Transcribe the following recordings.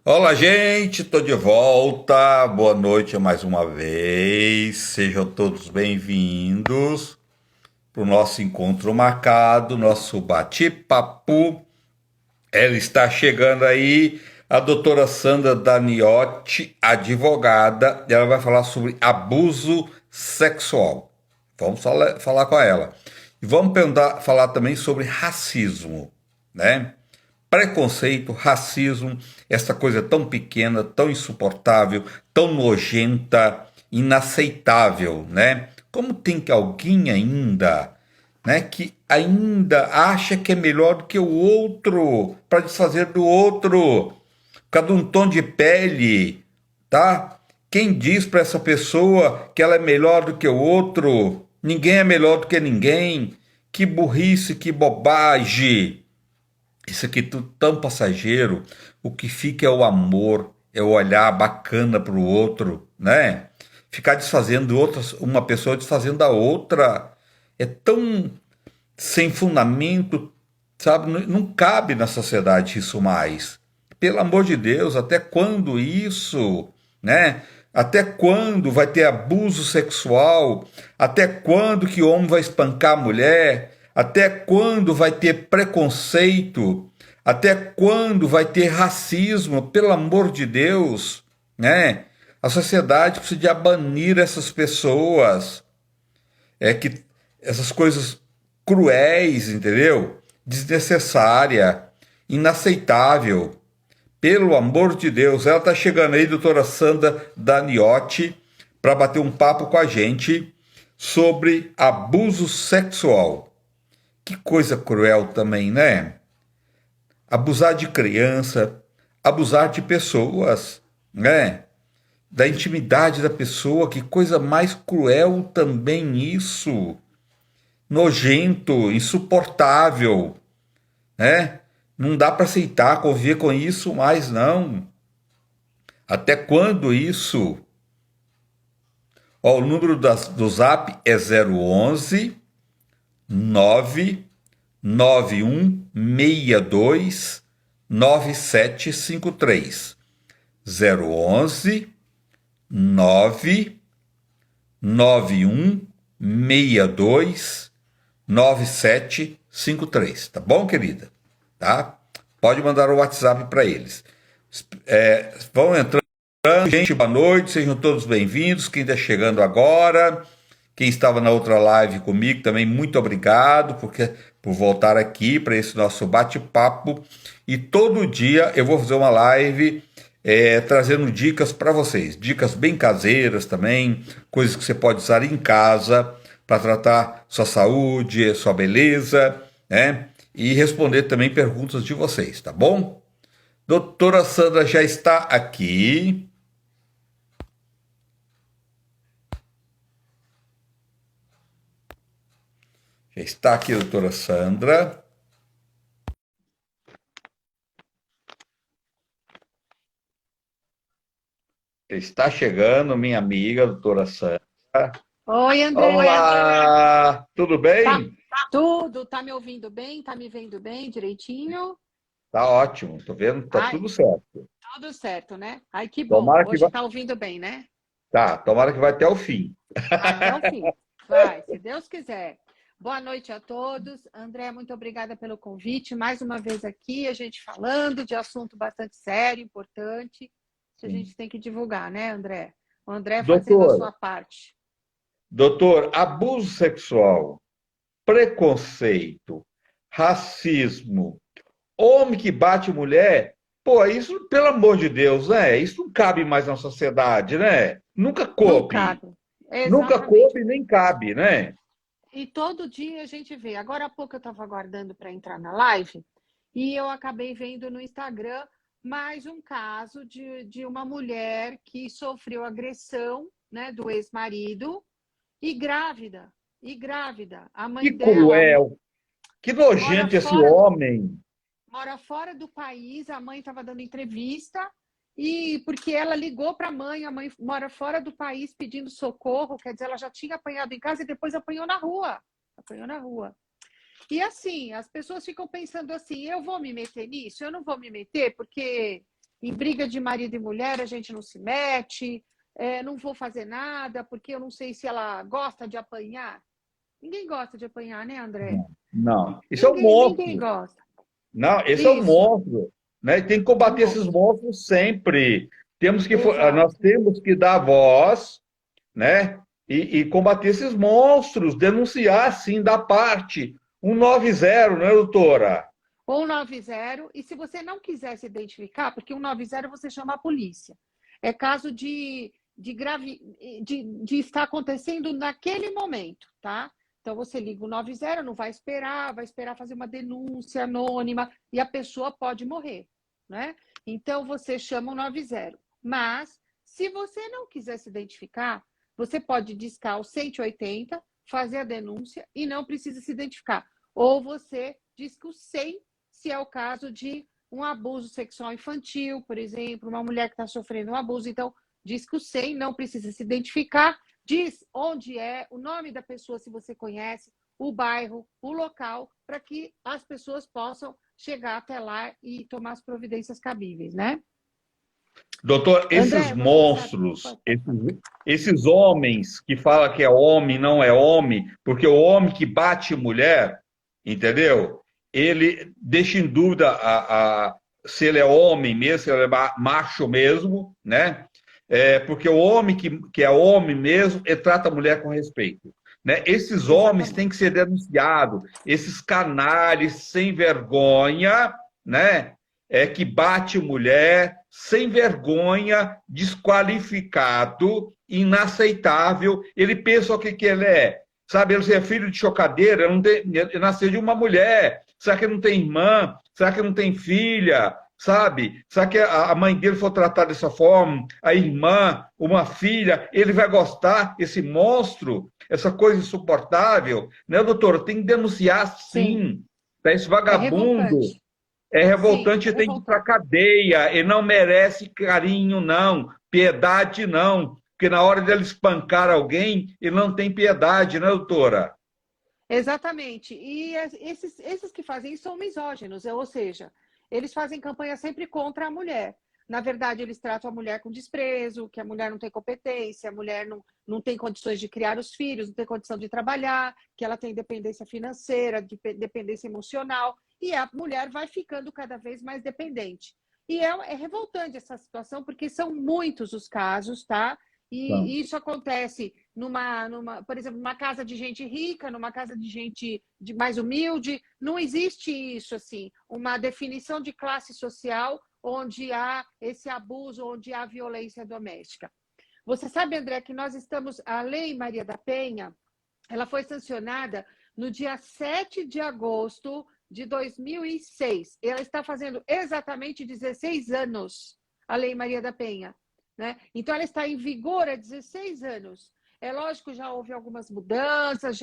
Olá, gente, estou de volta. Boa noite mais uma vez. Sejam todos bem-vindos para o nosso encontro marcado, nosso bate-papo. Ela está chegando aí, a doutora Sandra Daniotti, advogada. Ela vai falar sobre abuso sexual. Vamos falar com ela. E vamos falar também sobre racismo, né? Preconceito, racismo, essa coisa tão pequena, tão insuportável, tão nojenta, inaceitável, né? Como tem que alguém ainda, né, que ainda acha que é melhor do que o outro, para desfazer do outro, por causa de um tom de pele, tá? Quem diz para essa pessoa que ela é melhor do que o outro? Ninguém é melhor do que ninguém. Que burrice, que bobagem. Isso aqui tudo tão passageiro. O que fica é o amor, é o olhar bacana para o outro, né? Ficar desfazendo outras, uma pessoa desfazendo a outra é tão sem fundamento, sabe? Não cabe na sociedade isso mais. Pelo amor de Deus, até quando isso, né? Até quando vai ter abuso sexual? Até quando que o homem vai espancar a mulher? Até quando vai ter preconceito? Até quando vai ter racismo? Pelo amor de Deus, né? A sociedade precisa de banir essas pessoas. É que essas coisas cruéis, entendeu? Desnecessária, inaceitável. Pelo amor de Deus, ela tá chegando aí, doutora Sandra Daniotti, para bater um papo com a gente sobre abuso sexual. Que coisa cruel também, né? Abusar de criança, abusar de pessoas, né? Da intimidade da pessoa, que coisa mais cruel também isso. Nojento, insuportável, né? Não dá para aceitar, conviver com isso mais não. Até quando isso? Ó, o número do Zap é 011 99162 9753. 011 99162 9753, tá bom, querida? Tá? Pode mandar o WhatsApp para eles. Vão entrando, gente, boa noite, sejam todos bem-vindos. Quem está chegando agora, quem estava na outra live comigo também, muito obrigado por voltar aqui para esse nosso bate-papo. E todo dia eu vou fazer uma live trazendo dicas para vocês, dicas bem caseiras também, coisas que você pode usar em casa para tratar sua saúde, sua beleza, né? E responder também perguntas de vocês, tá bom? Doutora Sandra já está aqui. Já está aqui a doutora Sandra. Está chegando minha amiga, doutora Sandra. Oi, André. Olá, tudo Tá bem? tudo? Tá me ouvindo bem? Tá me vendo bem direitinho? Tá ótimo, tô vendo, tá Ai, tudo certo. tudo certo, né? Ai, que bom. Tomara que Hoje vai, tá ouvindo bem, né? tomara que vai até o fim. Até o fim. Vai, se Deus quiser. Boa noite a todos. André, muito obrigada pelo convite. Mais uma vez aqui, a gente falando de assunto bastante sério, importante, que a Sim. gente tem que divulgar, né, André? O André fazendo a Doutor, sua parte. abuso sexual, preconceito, racismo, homem que bate mulher, pô, isso, pelo amor de Deus, né? Isso não cabe mais na sociedade, né? Nunca Não coube. cabe. Nunca Exatamente. coube nem cabe, né? E todo dia a gente vê. Agora há pouco eu estava aguardando para entrar na live e eu acabei vendo no Instagram mais um caso de uma mulher que sofreu agressão, né, do ex-marido e grávida. E grávida. A Que mãe dela cruel, que mora nojento esse fora homem. mora fora do país, a mãe estava dando entrevista e porque ela ligou para a mãe mora fora do país pedindo socorro, quer dizer, ela já tinha apanhado em casa e depois apanhou na rua. Apanhou na rua. E assim, as pessoas ficam pensando assim: eu vou me meter nisso? Eu não vou me meter porque em briga de marido e mulher a gente não se mete, não vou fazer nada, porque eu não sei se ela gosta de apanhar. Ninguém gosta de apanhar, né, André? Não, não. Isso é um Ninguém monstro. gosta. Não, esse é um Isso, monstro, né? E tem que é um combater esses monstro. monstros sempre. Nós Exato. temos que dar voz, né? E combater esses monstros, denunciar, sim, da parte 190, né, doutora? Ou 90, e se você não quiser se identificar, porque 190 você chama a polícia. É caso de estar acontecendo naquele momento, tá? Então você liga o 90, não vai esperar fazer uma denúncia anônima e a pessoa pode morrer, né? Então você chama o 90. Mas se você não quiser se identificar, você pode discar o 180, fazer a denúncia e não precisa se identificar. Ou você disca o 100, se é o caso de um abuso sexual infantil, por exemplo, uma mulher que está sofrendo um abuso. Então, diz que o 100 não precisa se identificar, diz onde é, o nome da pessoa, se você conhece, o bairro, o local, para que as pessoas possam chegar até lá e tomar as providências cabíveis, né? Doutor, esses André, você sabe. monstros, esses homens que falam que é homem, não é homem, porque o homem que bate mulher, entendeu? Ele deixa em dúvida se ele é homem mesmo, se ele é macho mesmo, né? Porque o homem que é homem mesmo, ele trata a mulher com respeito. Né? Esses homens têm Exatamente. que ser denunciados, esses canalhas sem vergonha, né? Que bate mulher sem vergonha, desqualificado, inaceitável. Ele pensa o que ele é. Sabe, ele é filho de chocadeira, ele nasceu de uma mulher. Será que ele não tem irmã? Será que ele não tem filha? Sabe? Será que a mãe dele for tratada dessa forma? A irmã, uma filha, ele vai gostar, esse monstro, essa coisa insuportável? Né, doutor? Tem que denunciar Sim, sim. Tá, esse é vagabundo revoltante. é Sim, é revoltante, tem que ir para a revoltante. cadeia. Ele não merece carinho, não. Piedade, não. Porque na hora dele espancar alguém, ele não tem piedade, né, doutora? Exatamente. E esses que fazem isso são misóginos, ou seja, eles fazem campanha sempre contra a mulher. Na verdade, eles tratam a mulher com desprezo, que a mulher não tem competência, a mulher não tem condições de criar os filhos, não tem condição de trabalhar, que ela tem dependência financeira, dependência emocional, e a mulher vai ficando cada vez mais dependente. E é revoltante essa situação, porque são muitos os casos, tá? Então, E isso acontece por exemplo, numa casa de gente rica, numa casa de gente mais humilde. Não existe isso, assim, uma definição de classe social onde há esse abuso, onde há violência doméstica. Você sabe, André, que nós estamos, a Lei Maria da Penha, ela foi sancionada no dia 7 de agosto de 2006. Ela está fazendo exatamente 16 anos, a Lei Maria da Penha. Né? Então, ela está em vigor há 16 anos. É lógico, já houve algumas mudanças,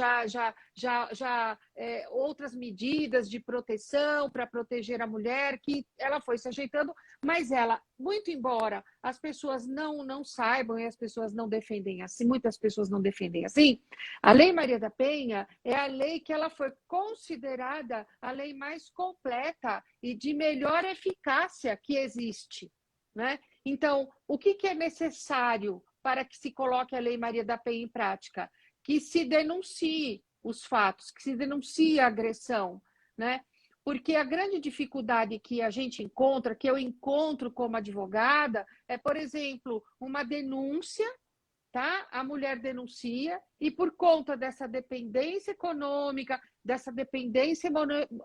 outras medidas de proteção para proteger a mulher, que ela foi se ajeitando, mas ela, muito embora as pessoas não saibam e as pessoas não defendem assim, muitas pessoas não defendem assim, a Lei Maria da Penha é a lei que ela foi considerada a lei mais completa e de melhor eficácia que existe, né? Então, o que é necessário para que se coloque a Lei Maria da Penha em prática? Que se denuncie os fatos, que se denuncie a agressão, né? Porque a grande dificuldade que a gente encontra, que eu encontro como advogada, é, por exemplo, uma denúncia, tá? A mulher denuncia e por conta dessa dependência econômica, dessa dependência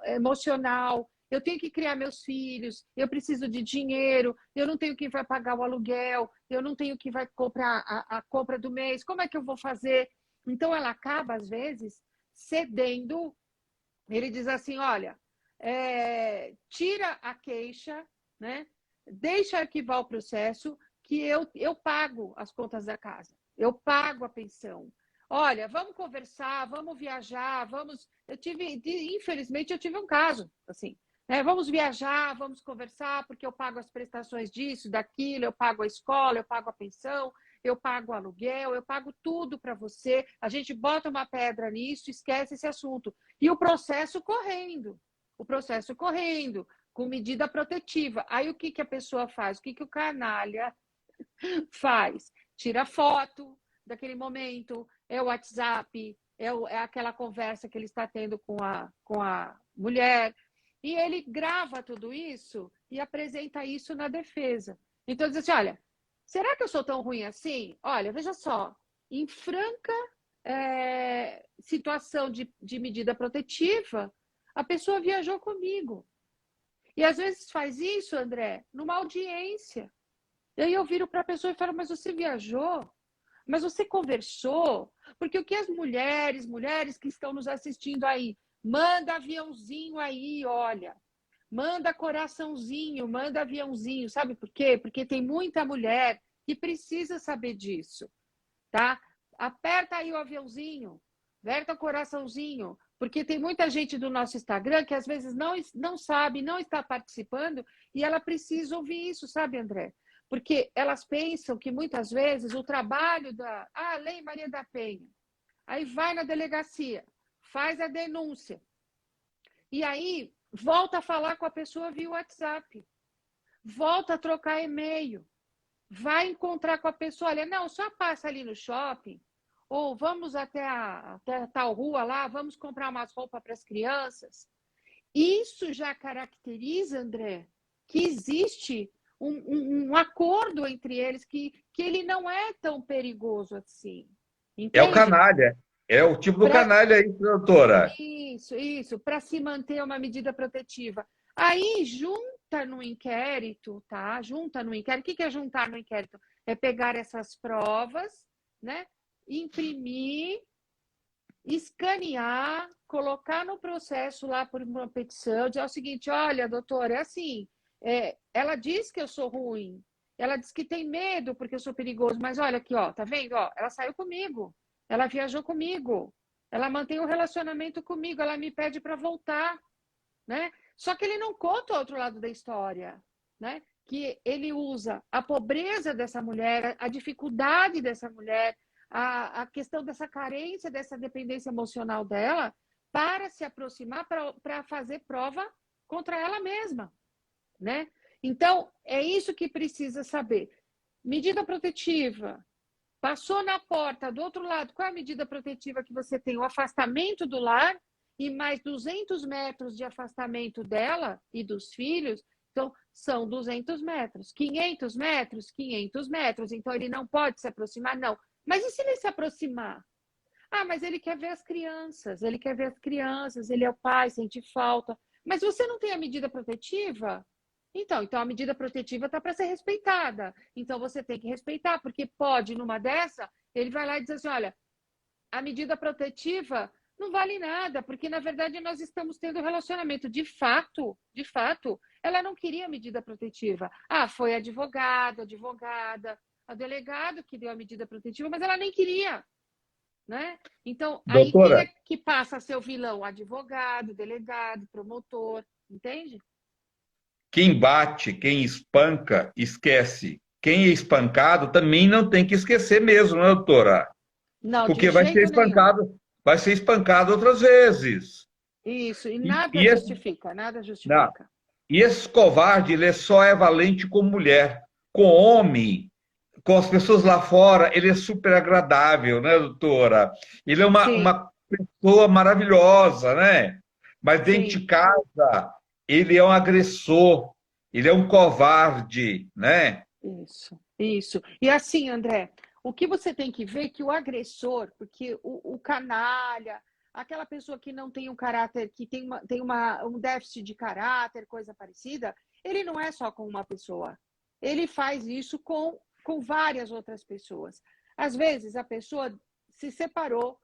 emocional, eu tenho que criar meus filhos, eu preciso de dinheiro, eu não tenho quem vai pagar o aluguel, eu não tenho quem vai comprar a compra do mês, como é que eu vou fazer? Então ela acaba, às vezes, cedendo. Ele diz assim, olha, tira a queixa, né? Deixa arquivar o processo, que eu pago as contas da casa, eu pago a pensão. Olha, vamos conversar, vamos viajar, vamos. Infelizmente, eu tive um caso, assim, né? Vamos viajar, vamos conversar, porque eu pago as prestações disso, daquilo, eu pago a escola, eu pago a pensão, eu pago o aluguel, eu pago tudo para você. A gente bota uma pedra nisso, esquece esse assunto. E o processo correndo, com medida protetiva. Aí o que, que a pessoa faz? O que, que o canalha faz? Tira foto daquele momento, é o WhatsApp, é aquela conversa que ele está tendo com a mulher, e ele grava tudo isso e apresenta isso na defesa. Então, diz assim, olha, será que eu sou tão ruim assim? Olha, veja só, em franca situação de medida protetiva, a pessoa viajou comigo. E às vezes faz isso, André, numa audiência. E aí eu viro para a pessoa e falo, mas você viajou? Mas você conversou? Porque o que as mulheres que estão nos assistindo aí, manda aviãozinho aí, olha. Manda coraçãozinho, manda aviãozinho. Sabe por quê? Porque tem muita mulher que precisa saber disso, tá? Aperta aí o aviãozinho, aperta o coraçãozinho, porque tem muita gente do nosso Instagram que às vezes não sabe, não está participando e ela precisa ouvir isso, sabe, André? Porque elas pensam que muitas vezes o trabalho da Lei Maria da Penha, aí vai na delegacia, faz a denúncia, e aí volta a falar com a pessoa via WhatsApp, volta a trocar e-mail, vai encontrar com a pessoa, olha, não, só passa ali no shopping, ou vamos até tal rua lá, vamos comprar umas roupas para as crianças. Isso já caracteriza, André, que existe um acordo entre eles, que ele não é tão perigoso assim. É o Entende? canalha. É o tipo do canalha aí, doutora. Isso, para se manter uma medida protetiva. Aí junta no inquérito, tá? Junta no inquérito. O que é juntar no inquérito? É pegar essas provas, né? Imprimir, escanear, colocar no processo lá por uma petição, dizer o seguinte, olha, doutora, é assim, ela diz que eu sou ruim, ela diz que tem medo porque eu sou perigoso, mas olha aqui, ó, tá vendo? Ó, ela saiu comigo, ela viajou comigo, ela mantém um relacionamento comigo, ela me pede para voltar, né? Só que ele não conta o outro lado da história, né? Que ele usa a pobreza dessa mulher, a dificuldade dessa mulher, a questão dessa carência, dessa dependência emocional dela, para se aproximar, para fazer prova contra ela mesma, né? Então, é isso que precisa saber. Medida protetiva. Passou na porta, do outro lado, qual é a medida protetiva que você tem? O afastamento do lar e mais 200 metros de afastamento dela e dos filhos. Então, são 200 metros. 500 metros? 500 metros. Então, ele não pode se aproximar? Não. Mas e se ele se aproximar? Ah, mas ele quer ver as crianças, ele quer ver as crianças, ele é o pai, sente falta. Mas você não tem a medida protetiva? Então a medida protetiva está para ser respeitada. Então você tem que respeitar, porque pode, numa dessa, ele vai lá e diz assim: olha, a medida protetiva não vale nada, porque na verdade nós estamos tendo relacionamento. De fato, ela não queria medida protetiva. Ah, foi advogado, advogada, a delegado que deu a medida protetiva, mas ela nem queria, né? Então, aí quem Doutora, é que passa a ser o vilão? Advogado, delegado, promotor, entende? quem bate, quem espanca, esquece. Quem é espancado também não tem que esquecer mesmo, né, doutora? Não, de Porque jeito nenhum. vai ser espancado outras vezes. Isso, e E, nada e esse, justifica, nada não, justifica. e esse covarde, ele só é valente com mulher. Com homem, com as pessoas lá fora, ele é super agradável, né, doutora? Ele é Sim, uma pessoa maravilhosa, né? Mas dentro sim, de casa, ele é um agressor, ele é um covarde, né? isso. E assim, André, o que você tem que ver é que o agressor, porque o canalha, aquela pessoa que não tem um caráter, que tem um déficit de caráter, coisa parecida, ele não é só com uma pessoa. Ele faz isso com várias outras pessoas. Às vezes, a pessoa se separou,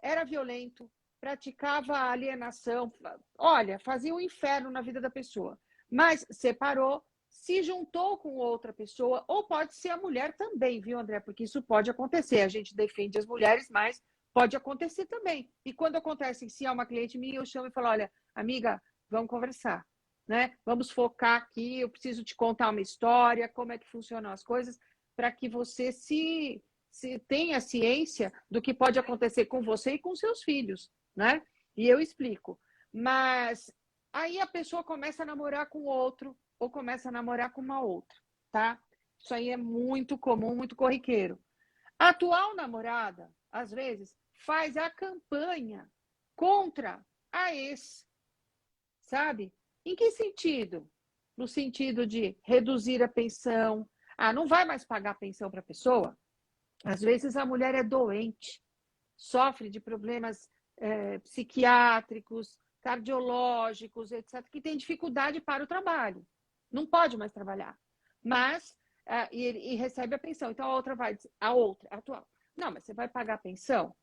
era violento, praticava alienação, olha, fazia um inferno na vida da pessoa, mas separou, se juntou com outra pessoa, ou pode ser a mulher também, viu, André? Porque isso pode acontecer. A gente defende as mulheres, mas pode acontecer também. E quando acontece, se é uma cliente minha, eu chamo e falo: olha, amiga, vamos conversar, né? Vamos focar aqui. Eu preciso te contar uma história, como é que funcionam as coisas, para que você se tenha ciência do que pode acontecer com você e com seus filhos, né? E eu explico. Mas Aí a pessoa começa a namorar com outro ou começa a namorar com uma outra, tá? Isso aí é muito comum, muito corriqueiro. A atual namorada, às vezes, faz a campanha contra a ex, sabe? Em que sentido? No sentido de reduzir a pensão. Ah, não vai mais pagar pensão para a pessoa? Às vezes a mulher é doente, sofre de problemas psiquiátricos, cardiológicos, etc., que tem dificuldade para o trabalho. Não pode mais trabalhar. Mas, e recebe a pensão. Então a outra vai, a outra, a atual. Não, mas você vai pagar a pensão?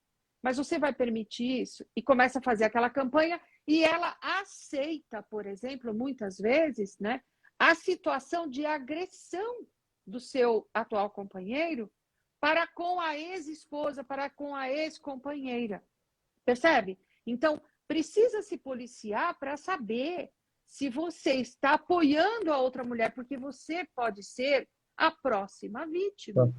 Mas você vai permitir isso? E começa a fazer aquela campanha e ela aceita, por exemplo, muitas vezes, né, a situação de agressão do seu atual companheiro para com a ex-esposa, para com a ex-companheira. Percebe? Então, precisa se policiar para saber se você está apoiando a outra mulher, porque você pode ser a próxima vítima.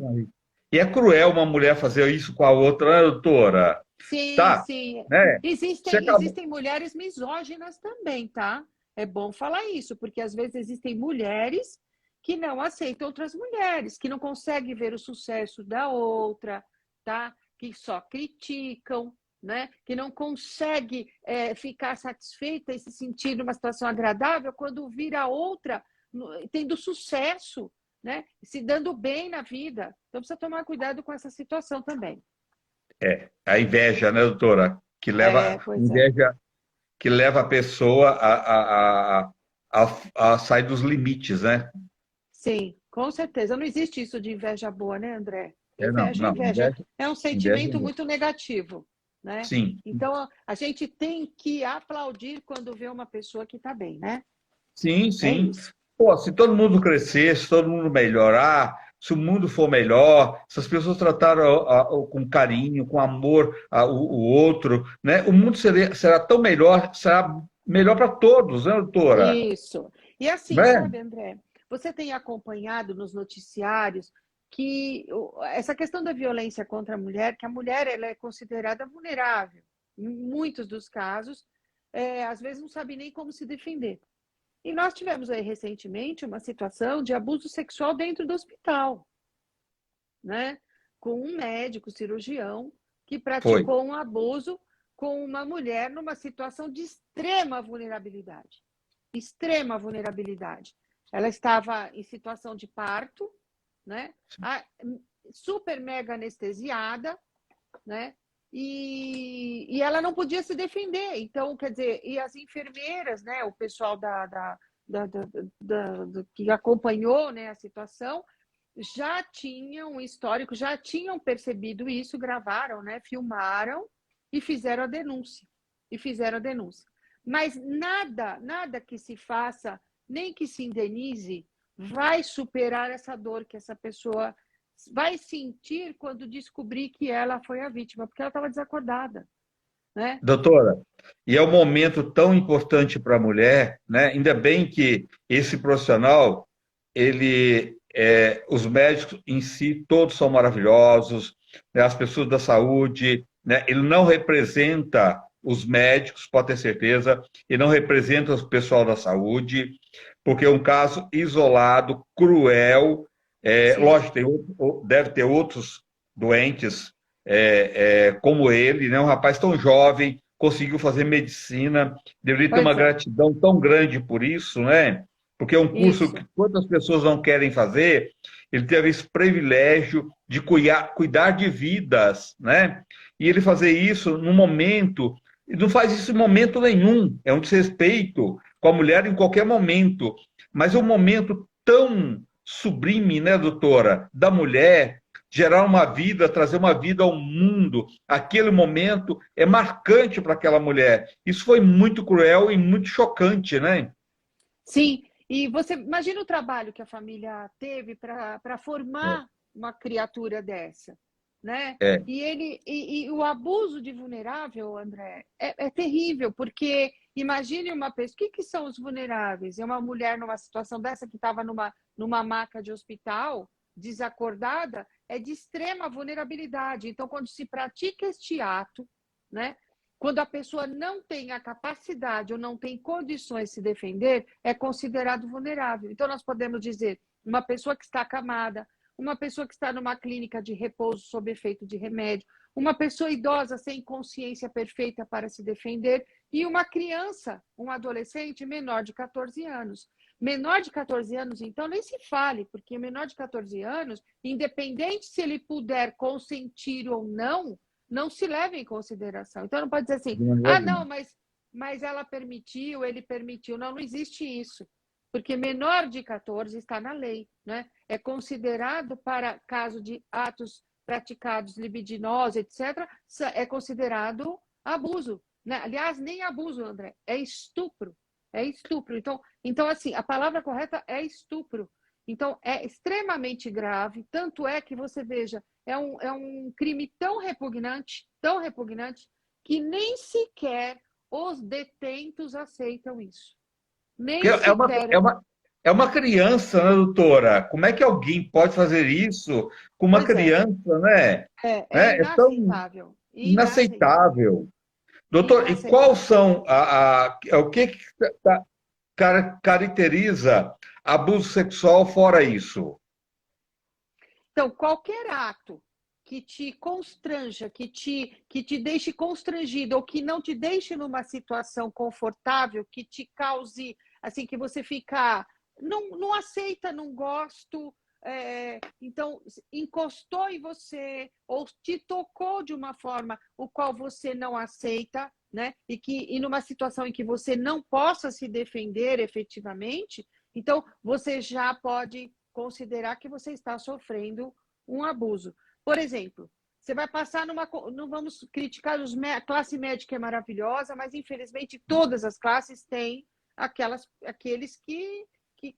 E é cruel uma mulher fazer isso com a outra, né, doutora? Sim, Tá, sim. né? Você acabou. Existem mulheres misóginas também, tá? É bom falar isso, porque às vezes existem mulheres que não aceitam outras mulheres, que não conseguem ver o sucesso da outra, tá? Que só criticam, né? Que não consegue ficar satisfeita e se sentir numa situação agradável quando vira outra tendo sucesso, né? Se dando bem na vida. Então precisa tomar cuidado com essa situação também. A inveja, né, doutora? Que É, leva pois é. inveja, que leva a pessoa a sair dos limites, né? Sim, com certeza. Não existe isso de inveja boa, né, André? Não, Inveja, não, inveja é um inveja sentimento não. muito negativo, né? Sim, Então, a gente tem que aplaudir quando vê uma pessoa que está bem, né? sim, É sim. isso. Pô, se todo mundo crescer, se todo mundo melhorar, se o mundo for melhor, se as pessoas trataram com carinho, com amor o outro, né? O mundo será tão melhor, será melhor para todos, né, doutora? Isso. E assim, Né? sabe, André, você tem acompanhado nos noticiários que essa questão da violência contra a mulher, que a mulher ela é considerada vulnerável. Em muitos dos casos, às vezes não sabe nem como se defender. E nós tivemos aí recentemente uma situação de abuso sexual dentro do hospital, né? Com um médico cirurgião que Foi. praticou um abuso com uma mulher numa situação de extrema vulnerabilidade. Extrema vulnerabilidade. Ela estava em situação de parto, né? Super mega anestesiada, né? E ela não podia se defender. Então, quer dizer, e as enfermeiras, né? O pessoal que acompanhou, né, a situação, já tinham um histórico, já tinham percebido isso, gravaram, né? Filmaram e fizeram a denúncia. E fizeram a denúncia. Mas nada que se faça, nem que se indenize, vai superar essa dor que essa pessoa vai sentir quando descobrir que ela foi a vítima, porque ela estava desacordada, né? Doutora, e é um momento tão importante para a mulher, né? Ainda bem que esse profissional, os médicos em si, todos são maravilhosos, né? As pessoas da saúde, né? Ele não representa os médicos, pode ter certeza, ele não representa o pessoal da saúde, porque é um caso isolado, cruel. Sim, Lógico, deve ter outros doentes como ele, né? Um rapaz tão jovem, conseguiu fazer medicina, deveria ter uma pois é, gratidão tão grande por isso, né? Porque é um curso que isso, quantas pessoas não querem fazer, ele teve esse privilégio de cuidar de vidas, né? E ele fazer isso num momento, ele não faz isso em momento nenhum, é um desrespeito com a mulher em qualquer momento, mas é um momento tão sublime, né, doutora, da mulher, gerar uma vida, trazer uma vida ao mundo. Aquele momento é marcante para aquela mulher. Isso foi muito cruel e muito chocante, né? sim. E você imagina o trabalho que a família teve para formar uma criatura dessa, né? É, E o abuso de vulnerável, André, é terrível, porque imagine uma pessoa, que são os vulneráveis? É uma mulher numa situação dessa que estava numa maca de hospital, desacordada, é de extrema vulnerabilidade. Então, quando se pratica este ato, né? Quando a pessoa não tem a capacidade ou não tem condições de se defender, é considerado vulnerável. Então, nós podemos dizer uma pessoa que está acamada, uma pessoa que está numa clínica de repouso sob efeito de remédio, uma pessoa idosa sem consciência perfeita para se defender e uma criança, um adolescente menor de 14 anos. Menor de 14 anos, então, nem se fale, porque menor de 14 anos, independente se ele puder consentir ou não se leva em consideração. Então, não pode dizer assim, não, mas ela permitiu, ele permitiu. Não, não existe isso. Porque menor de 14 está na lei, né? É considerado, para caso de atos praticados libidinosos, etc., é considerado abuso. Né? Aliás, nem abuso, André, é estupro. É estupro. Então, assim, a palavra correta é estupro. Então, é extremamente grave, tanto é que você veja, é um crime tão repugnante, que nem sequer os detentos aceitam isso. Nem É uma, sequer. é uma, é uma criança, né, doutora? Como é que alguém pode fazer isso com uma Pois é, criança, né? é É tão inaceitável. Inaceitável. inaceitável. Doutor, e quais Inaceitável. são o que caracteriza abuso sexual fora isso? Então, qualquer ato que te constranja, que te deixe constrangido ou que não te deixe numa situação confortável, que te cause, assim, que você fica, não aceita, não gosto, então encostou em você ou te tocou de uma forma o qual você não aceita, né? E numa situação em que você não possa se defender efetivamente, então você já pode considerar que você está sofrendo um abuso. Por exemplo, você vai passar numa. Não vamos criticar a classe médica é maravilhosa, mas infelizmente todas as classes têm aqueles que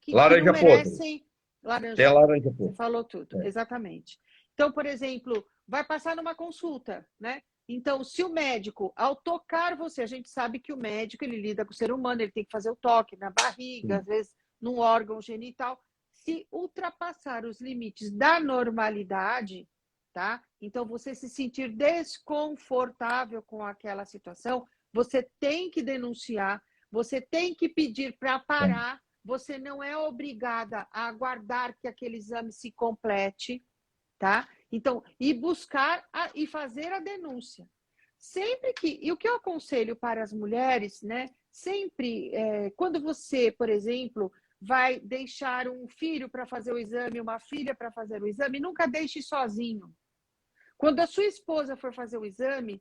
não Laranja podre. merecem Tem laranja a podre. laranja Você podre. falou tudo, É. exatamente. Então, por exemplo, vai passar numa consulta, né? Então, se o médico, ao tocar você, a gente sabe que o médico ele lida com o ser humano, ele tem que fazer o toque na barriga, às vezes num órgão genital. Se ultrapassar os limites da normalidade, tá? Então, você se sentir desconfortável com aquela situação, você tem que denunciar, você tem que pedir para parar, você não é obrigada a aguardar que aquele exame se complete, tá? Então, e buscar e fazer a denúncia. Sempre que, e o que eu aconselho para as mulheres, né? Sempre, quando você, por exemplo, vai deixar um filho para fazer o exame, uma filha para fazer o exame, nunca deixe sozinho. Quando a sua esposa for fazer o exame,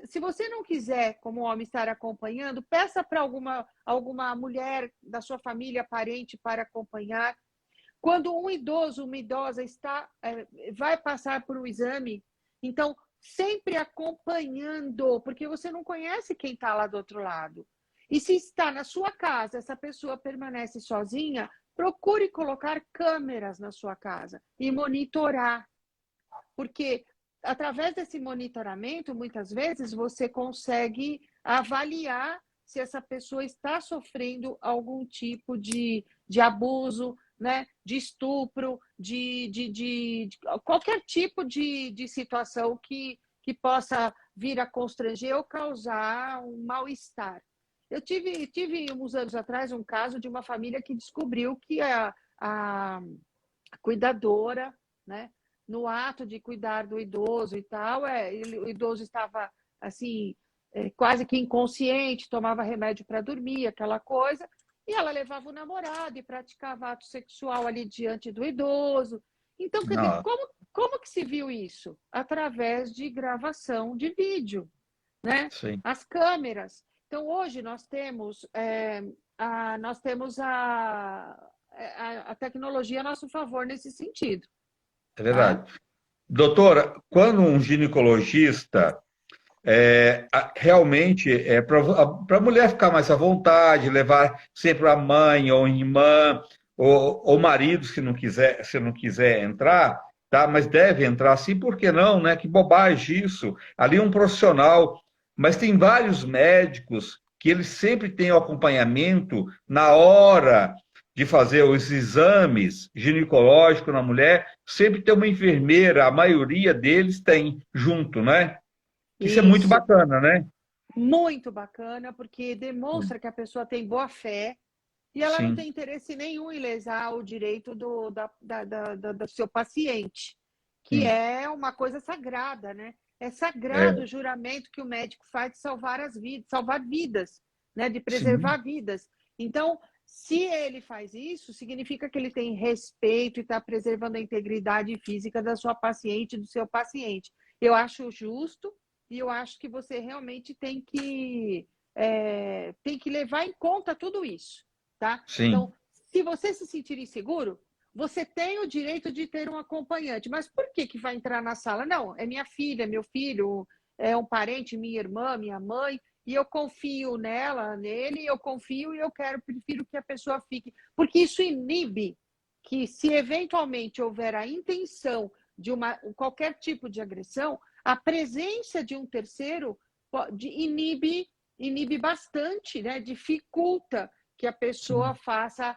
se você não quiser, como homem, estar acompanhando, peça para alguma mulher da sua família, parente, para acompanhar. Quando um idoso, uma idosa vai passar por um exame, então sempre acompanhando, porque você não conhece quem está lá do outro lado. E se está na sua casa, essa pessoa permanece sozinha, procure colocar câmeras na sua casa e monitorar. Porque através desse monitoramento, muitas vezes você consegue avaliar se essa pessoa está sofrendo algum tipo de abuso, né? De estupro, de qualquer tipo de situação que possa vir a constranger ou causar um mal-estar. Eu tive uns anos atrás um caso de uma família que descobriu que a cuidadora, né, no ato de cuidar do idoso e tal, o idoso estava assim, quase que inconsciente, tomava remédio para dormir, aquela coisa, e ela levava o namorado e praticava ato sexual ali diante do idoso. Então, quer dizer, Não, como que se viu isso? Através de gravação de vídeo, né? sim, As câmeras. Então, hoje nós temos a tecnologia a nosso favor nesse sentido, é tá? verdade. Doutora, quando um ginecologista realmente é para a mulher ficar mais à vontade, levar sempre a mãe ou irmã ou marido, se não quiser entrar, tá? Mas deve entrar sim, por que não, né? Que bobagem isso. Ali é um profissional, mas tem vários médicos que eles sempre têm o acompanhamento na hora de fazer os exames ginecológicos na mulher, sempre tem uma enfermeira, a maioria deles tem junto, né? Isso é muito Isso. bacana, né? muito bacana, porque demonstra que a pessoa tem boa fé e ela não Sim, tem interesse nenhum em lesar o direito do seu paciente, que sim. é uma coisa sagrada, né? É sagrado o É, juramento que o médico faz de salvar as vidas, salvar vidas, né? De sim, preservar vidas. Então, se ele faz isso, significa que ele tem respeito e está preservando a integridade física da sua paciente, do seu paciente. Eu acho justo e eu acho que você realmente tem que levar em conta tudo isso, tá? Então, sim, se você se sentir inseguro, você tem o direito de ter um acompanhante. Mas por que que vai entrar na sala? Não, é minha filha, meu filho, é um parente, minha irmã, minha mãe, e eu confio nela, nele, eu confio e eu prefiro que a pessoa fique. Porque isso inibe que, se eventualmente houver a intenção de qualquer tipo de agressão, a presença de um terceiro inibe bastante, né? Dificulta que a pessoa sim. faça,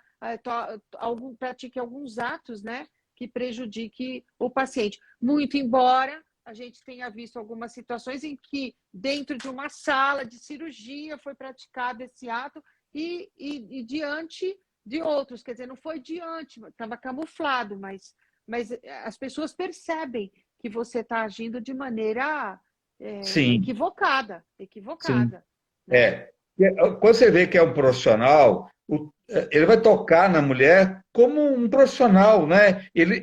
pratique alguns atos, né? Que prejudique o paciente. Muito embora a gente tenha visto algumas situações em que, dentro de uma sala de cirurgia, foi praticado esse ato e diante de outros, quer dizer, não foi diante, estava camuflado, mas as pessoas percebem que você está agindo de maneira Sim, equivocada, sim. equivocada, né? É. Quando você vê que é um profissional, ele vai tocar na mulher como um profissional, né? Ele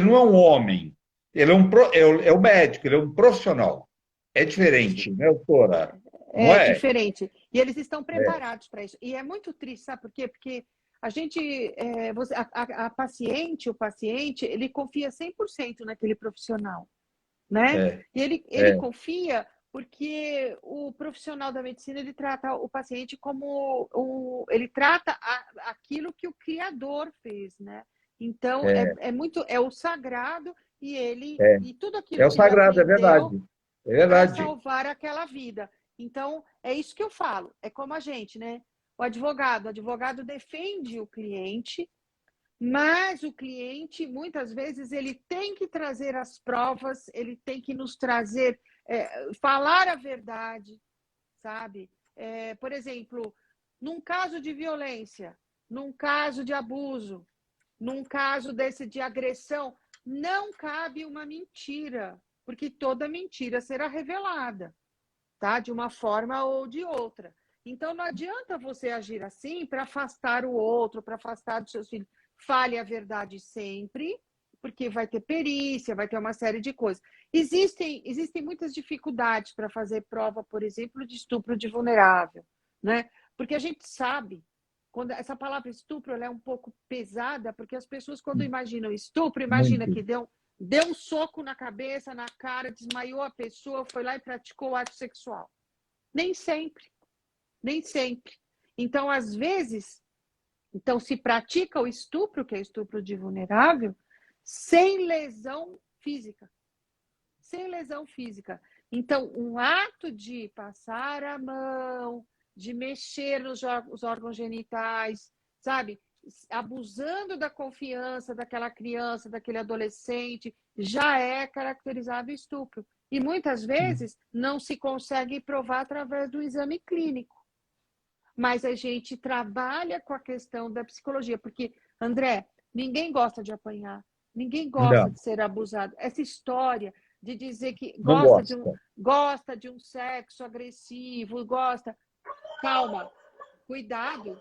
não é um homem, ele é é o médico, ele é um profissional. É diferente, né, doutora? Não É é? diferente. E eles estão É, preparados para isso. E é muito triste, sabe por quê? Porque a gente, a paciente, o paciente, ele confia 100% naquele profissional, né? é, E ele é, confia porque o profissional da medicina, ele trata o paciente como ele trata aquilo que o criador fez, né? Então é, é o sagrado é. e tudo É aquilo o que ele sagrado, é aprendeu verdade. É para verdade. salvar aquela vida. Então, é isso que eu falo. É como a gente, né? O advogado defende o cliente, mas o cliente, muitas vezes, ele tem que trazer as provas, ele tem que nos trazer, falar a verdade, sabe? Por exemplo, num caso de violência, num caso de abuso, num caso desse de agressão, não cabe uma mentira, porque toda mentira será revelada, tá? De uma forma ou de outra. Então não adianta você agir assim para afastar o outro, para afastar dos seus filhos. Fale a verdade sempre, porque vai ter perícia, vai ter uma série de coisas. Existem muitas dificuldades para fazer prova, por exemplo, de estupro de vulnerável, né? Porque a gente sabe, quando essa palavra estupro ela é um pouco pesada, porque as pessoas, quando imaginam estupro, imagina Muito. que deu um soco na cabeça, na cara, desmaiou a pessoa, foi lá e praticou o ato sexual. Nem sempre, nem sempre. Então, às vezes, se pratica o estupro, que é estupro de vulnerável, sem lesão física. Sem lesão física. Então, um ato de passar a mão, de mexer nos órgãos genitais, sabe? Abusando da confiança daquela criança, daquele adolescente, já é caracterizado estupro. E muitas Sim. vezes não se consegue provar através do exame clínico. Mas a gente trabalha com a questão da psicologia, porque, André, ninguém gosta de apanhar, ninguém gosta Não, de ser abusado. Essa história de dizer que não gosta. gosta de um sexo agressivo, gosta. Calma, cuidado,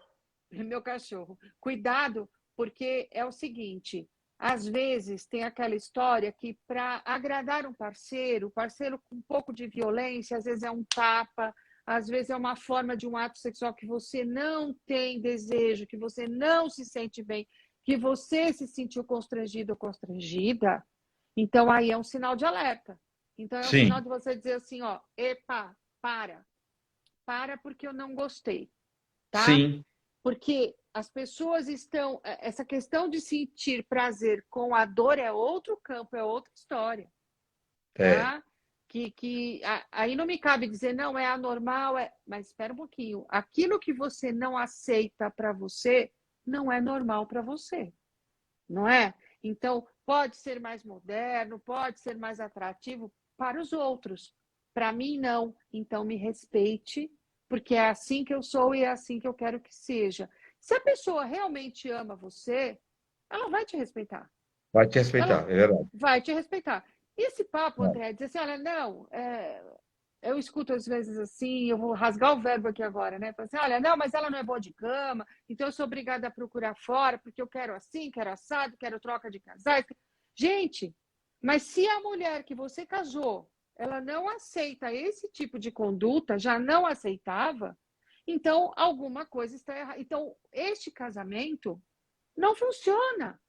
meu cachorro, cuidado, porque é o seguinte: às vezes tem aquela história que, para agradar um parceiro, o parceiro com um pouco de violência, às vezes é um tapa, às vezes é uma forma de um ato sexual que você não tem desejo, que você não se sente bem, que você se sentiu constrangido ou constrangida. Então aí é um sinal de alerta. Então é um sinal Sim, de você dizer assim, ó, epa, para porque eu não gostei, tá? sim. Porque as pessoas estão. Essa questão de sentir prazer com a dor é outro campo, é outra história, É, tá? Aí não me cabe dizer, não, é anormal, mas espera um pouquinho. Aquilo que você não aceita para você, não é normal para você, não é? Então, pode ser mais moderno, pode ser mais atrativo para os outros, Para mim, não. Então, me respeite, porque é assim que eu sou e é assim que eu quero que seja. Se a pessoa realmente ama você, ela vai te respeitar. Vai te Ela respeitar, é verdade. vai te respeitar. E esse papo, É. André, dizer assim, olha, não, eu escuto às vezes assim, eu vou rasgar o verbo aqui agora, né? Falar assim, olha, não, mas ela não é boa de cama, então eu sou obrigada a procurar fora, porque eu quero assim, quero assado, quero troca de casais. Gente, mas se a mulher que você casou, ela não aceita esse tipo de conduta, já não aceitava, então alguma coisa está errada. Então, este casamento não funciona.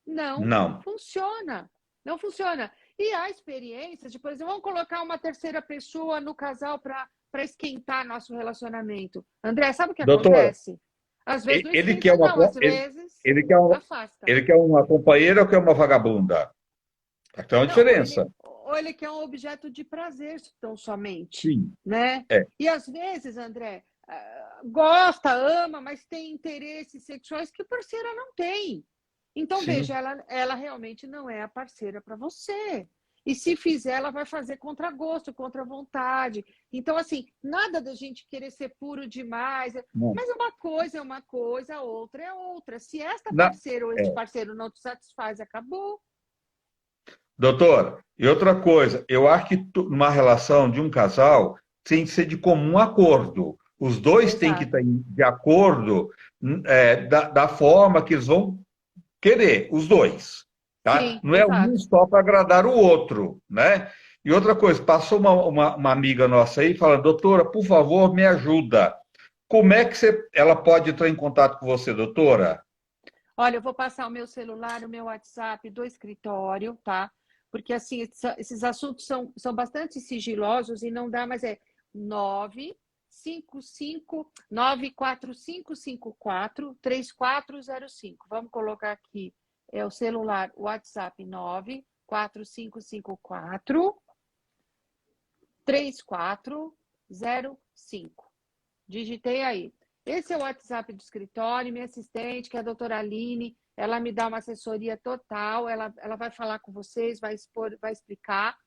Não Não, funciona. Não funciona. E há experiências de, por exemplo, vamos colocar uma terceira pessoa no casal para esquentar nosso relacionamento. André, sabe o que doutora, acontece? Às vezes não ele quer esquenta, uma, não, às vezes ele quer uma, afasta. ele quer uma companheira ou quer uma vagabunda? Tem uma Não, diferença. ou ele quer um objeto de prazer, tão somente, Sim, né? é, E às vezes, André, gosta, ama, mas tem interesses sexuais que a parceira não tem. Então, veja, sim. ela realmente não é a parceira para você. E se fizer, ela vai fazer contra gosto, contra vontade. Então, assim, nada da gente querer ser puro demais. Não. Mas é uma coisa, a outra é outra. Se esta Na, parceira ou este é. parceiro não te satisfaz, acabou. Doutora, e outra coisa, eu acho que numa relação de um casal tem que ser de comum acordo. Os dois têm que estar Exato. de acordo, da forma que eles vão querer, os dois, tá? Sim, Não é um exato. só para agradar o outro, né? E outra coisa, passou uma amiga nossa aí falando, doutora, por favor, me ajuda. Como é que ela pode entrar em contato com você, doutora? Olha, eu vou passar o meu celular, o meu WhatsApp do escritório, tá? Porque, assim, esses assuntos são bastante sigilosos e não dá, mas é 955-94554-3405. Vamos colocar aqui, é o celular, o WhatsApp 94554-3405. Digitei aí. Esse é o WhatsApp do escritório, minha assistente, que é a doutora Aline, ela me dá uma assessoria total, ela vai falar com vocês, vai expor, vai explicar.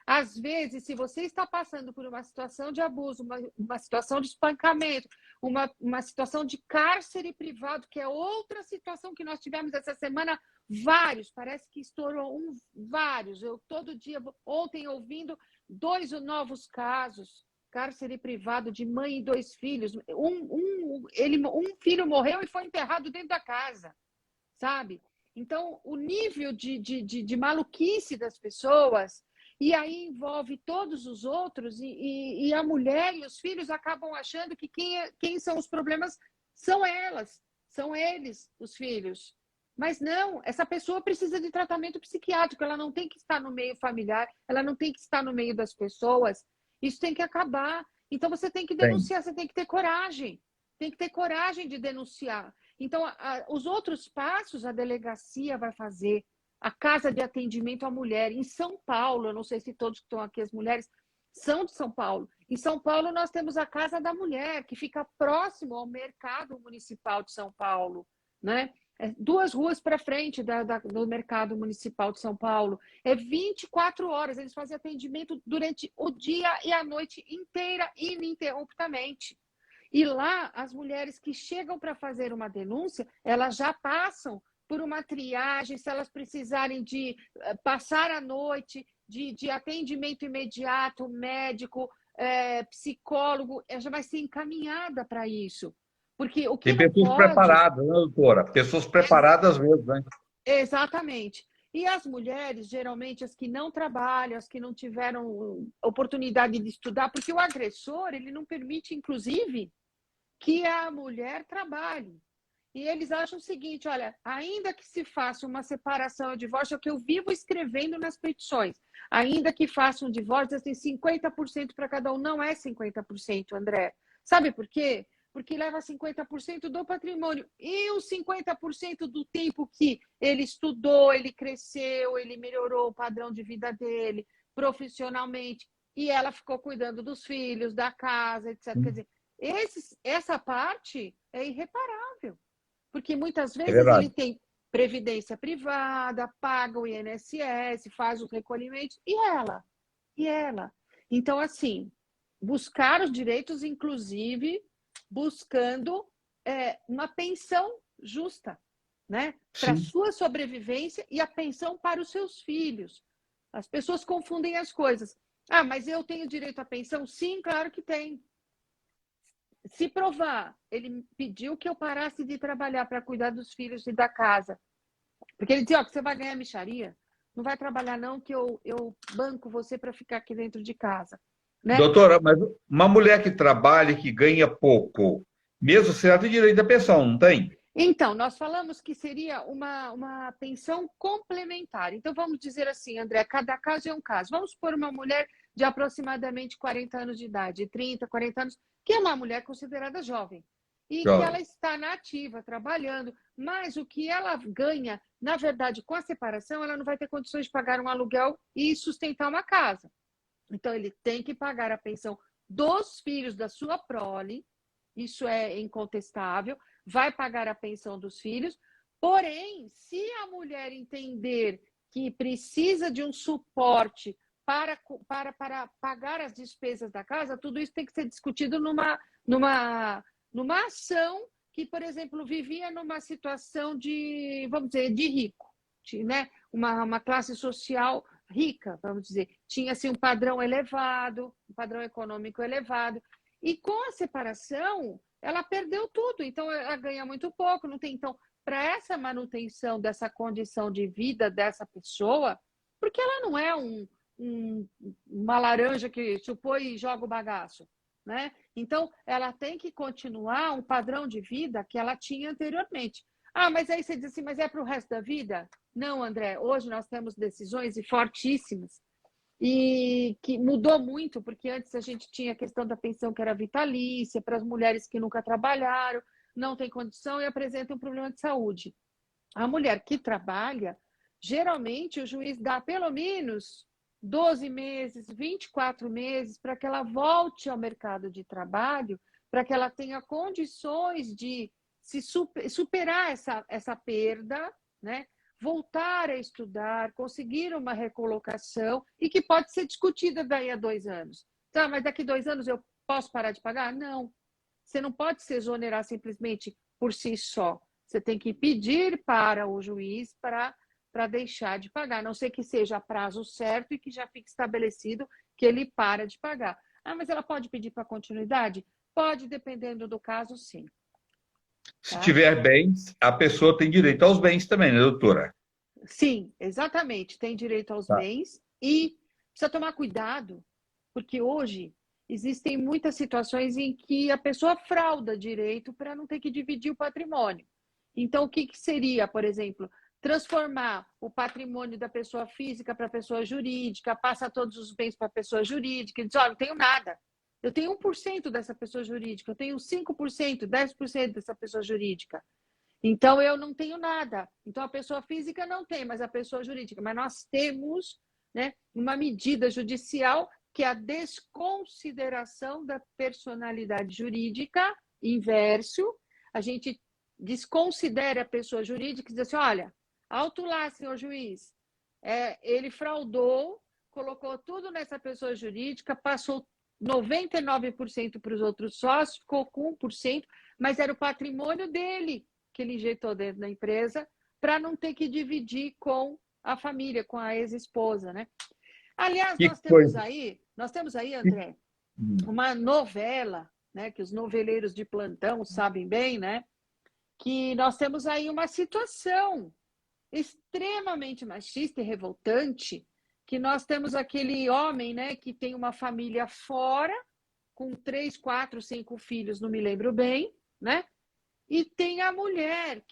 Às vezes, se você está passando por uma situação de abuso, uma situação de espancamento, uma situação de cárcere privado, que é outra situação que nós tivemos essa semana, vários, parece que estourou vários. Eu todo dia, ontem ouvindo 2 novos casos, cárcere privado de mãe e 2 filhos. Um filho morreu e foi enterrado dentro da casa, sabe? Então, o nível de maluquice das pessoas, e aí envolve todos os outros, e a mulher e os filhos acabam achando que quem são os problemas são elas, são eles, os filhos. Mas não, essa pessoa precisa de tratamento psiquiátrico, ela não tem que estar no meio familiar, ela não tem que estar no meio das pessoas. Isso tem que acabar. Então você tem que Tem. denunciar, você tem que ter coragem. Tem que ter coragem de denunciar. Então, os outros passos a delegacia vai fazer, a casa de atendimento à mulher em São Paulo, eu não sei se todos que estão aqui, as mulheres, são de São Paulo. Em São Paulo, nós temos a Casa da Mulher, que fica próximo ao Mercado Municipal de São Paulo, né? 2 ruas para frente do Mercado Municipal de São Paulo. É 24 horas, eles fazem atendimento durante o dia e a noite inteira, ininterruptamente. E lá, as mulheres que chegam para fazer uma denúncia, elas já passam por uma triagem, se elas precisarem de passar a noite, de atendimento imediato, médico, psicólogo, ela já vai ser encaminhada para isso. Porque o que Tem não pessoas pode. preparadas, né, doutora? Pessoas preparadas mesmo, né? Exatamente. E as mulheres, geralmente, as que não trabalham, as que não tiveram oportunidade de estudar, porque o agressor, ele não permite, inclusive, que a mulher trabalhe. E eles acham o seguinte, olha, ainda que se faça uma separação ou divórcio, é o que eu vivo escrevendo nas petições, ainda que faça um divórcio, tem 50% para cada um, não é 50%, André. Sabe por quê? Porque leva 50% do patrimônio e os 50% do tempo que ele estudou, ele cresceu, ele melhorou o padrão de vida dele profissionalmente, e ela ficou cuidando dos filhos, da casa, etc. Quer dizer, essa parte é irreparável, porque muitas É vezes ele verdade. tem previdência privada, paga o INSS, faz os recolhimentos, e ela? E ela? Então, assim, buscar os direitos, inclusive buscando uma pensão justa, né? Para a Sim. sua sobrevivência e a pensão para os seus filhos. As pessoas confundem as coisas. Ah, mas eu tenho direito à pensão? Sim, claro que tem. Se provar, ele pediu que eu parasse de trabalhar para cuidar dos filhos e da casa. Porque ele dizia, ó, que você vai ganhar mixaria, não vai trabalhar não, que eu banco você para ficar aqui dentro de casa, né? Doutora, mas uma mulher que trabalha e que ganha pouco, mesmo se ela tem direito à pensão, não tem? Então, nós falamos que seria uma pensão complementar. Então, vamos dizer assim, André, cada caso é um caso. Vamos supor uma mulher de aproximadamente 40 anos de idade, 30, 40 anos, que é uma mulher considerada jovem e que ela Jovem. está na ativa, trabalhando, mas o que ela ganha, na verdade, com a separação, ela não vai ter condições de pagar um aluguel e sustentar uma casa. Então, ele tem que pagar a pensão dos filhos da sua prole, isso é incontestável, vai pagar a pensão dos filhos. Porém, se a mulher entender que precisa de um suporte para pagar as despesas da casa, tudo isso tem que ser discutido numa ação que, por exemplo, vivia numa situação de, vamos dizer, de rico, né? Uma classe social rica, vamos dizer, tinha assim, um padrão elevado, um padrão econômico elevado, e com a separação, ela perdeu tudo, então ela ganha muito pouco, não tem. Então, para essa manutenção dessa condição de vida dessa pessoa, porque ela não é uma laranja que chupou e joga o bagaço, né? Então, ela tem que continuar um padrão de vida que ela tinha anteriormente. Ah, mas aí você diz assim, mas é para o resto da vida? Não, André, hoje nós temos decisões fortíssimas e que mudou muito, porque antes a gente tinha a questão da pensão que era vitalícia, para as mulheres que nunca trabalharam, não tem condição e apresentam um problema de saúde. A mulher que trabalha, geralmente o juiz dá pelo menos 12 meses, 24 meses, para que ela volte ao mercado de trabalho, para que ela tenha condições de se superar essa perda, né? Voltar a estudar, conseguir uma recolocação e que pode ser discutida daí a 2 anos. Tá, mas daqui 2 anos eu posso parar de pagar? Não. Você não pode se exonerar simplesmente por si só. Você tem que pedir para o juiz para deixar de pagar, a não ser que seja a prazo certo e que já fique estabelecido que ele para de pagar. Ah, mas ela pode pedir para continuidade? Pode, dependendo do caso, sim. Se Tá? tiver bens, a pessoa tem direito aos bens também, né, doutora? Sim, exatamente. Tem direito aos Tá. bens e precisa tomar cuidado, porque hoje existem muitas situações em que a pessoa frauda direito para não ter que dividir o patrimônio. Então, o que seria, por exemplo, transformar o patrimônio da pessoa física para a pessoa jurídica, passa todos os bens para a pessoa jurídica, e diz: olha, não tenho nada. Eu tenho 1% dessa pessoa jurídica, eu tenho 5%, 10% dessa pessoa jurídica. Então, eu não tenho nada. Então, a pessoa física não tem, mas a pessoa jurídica. Mas nós temos, né, uma medida judicial que é a desconsideração da personalidade jurídica, inverso. A gente desconsidera a pessoa jurídica e diz assim: olha, alto lá, senhor juiz, ele fraudou, colocou tudo nessa pessoa jurídica, passou 99% para os outros sócios, ficou com 1%, mas era o patrimônio dele que ele injetou dentro da empresa para não ter que dividir com a família, com a ex-esposa, né? Aliás, Que coisa. nós temos aí, André, uma novela, né, que os noveleiros de plantão sabem bem, né, que nós temos aí uma situação extremamente machista e revoltante, que nós temos aquele homem, né, que tem uma família fora, com 3, 4, 5 filhos, não me lembro bem, né? E tem a mulher,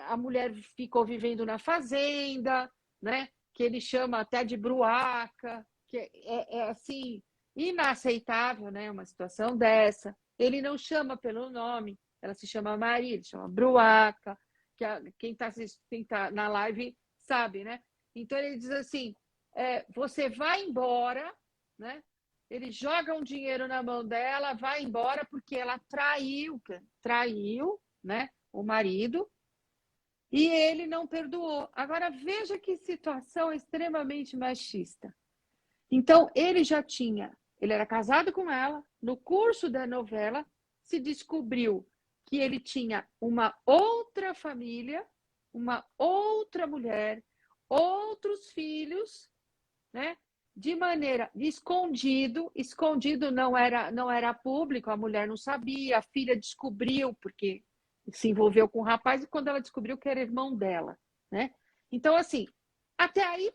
a mulher ficou vivendo na fazenda, né? Que ele chama até de bruaca, que assim, inaceitável, né? Uma situação dessa. Ele não chama pelo nome, ela se chama Maria, ele chama bruaca, que quem tá na live sabe, né? Então ele diz assim: você vai embora, né? Ele joga um dinheiro na mão dela, vai embora porque ela traiu, né, o marido, e ele não perdoou. Agora veja que situação extremamente machista. Então, ele era casado com ela, no curso da novela, se descobriu que ele tinha uma outra família, uma outra mulher, outros filhos, né? De maneira escondido não era público, a mulher não sabia, a filha descobriu porque se envolveu com o rapaz e quando ela descobriu que era irmão dela, né? Então assim, até aí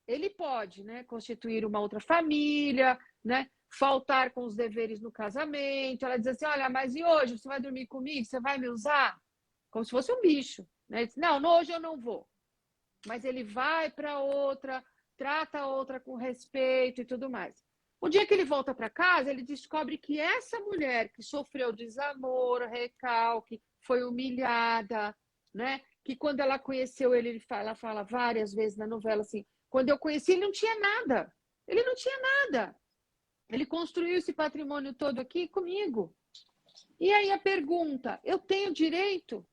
ele pode, né, constituir uma outra família, né? Faltar com os deveres no casamento. Ela diz assim: olha, mas e hoje? Você vai dormir comigo? Você vai me usar? Como se fosse um bicho, né? Ele diz, não, hoje eu não vou. Mas ele vai para outra, trata a outra com respeito e tudo mais. O dia que ele volta para casa, ele descobre que essa mulher que sofreu desamor, recalque, foi humilhada, né? Que quando ela conheceu ele, ela fala várias vezes na novela assim: quando eu conheci, ele não tinha nada. Ele não tinha nada. Ele construiu esse patrimônio todo aqui comigo. E aí a pergunta: eu tenho direito?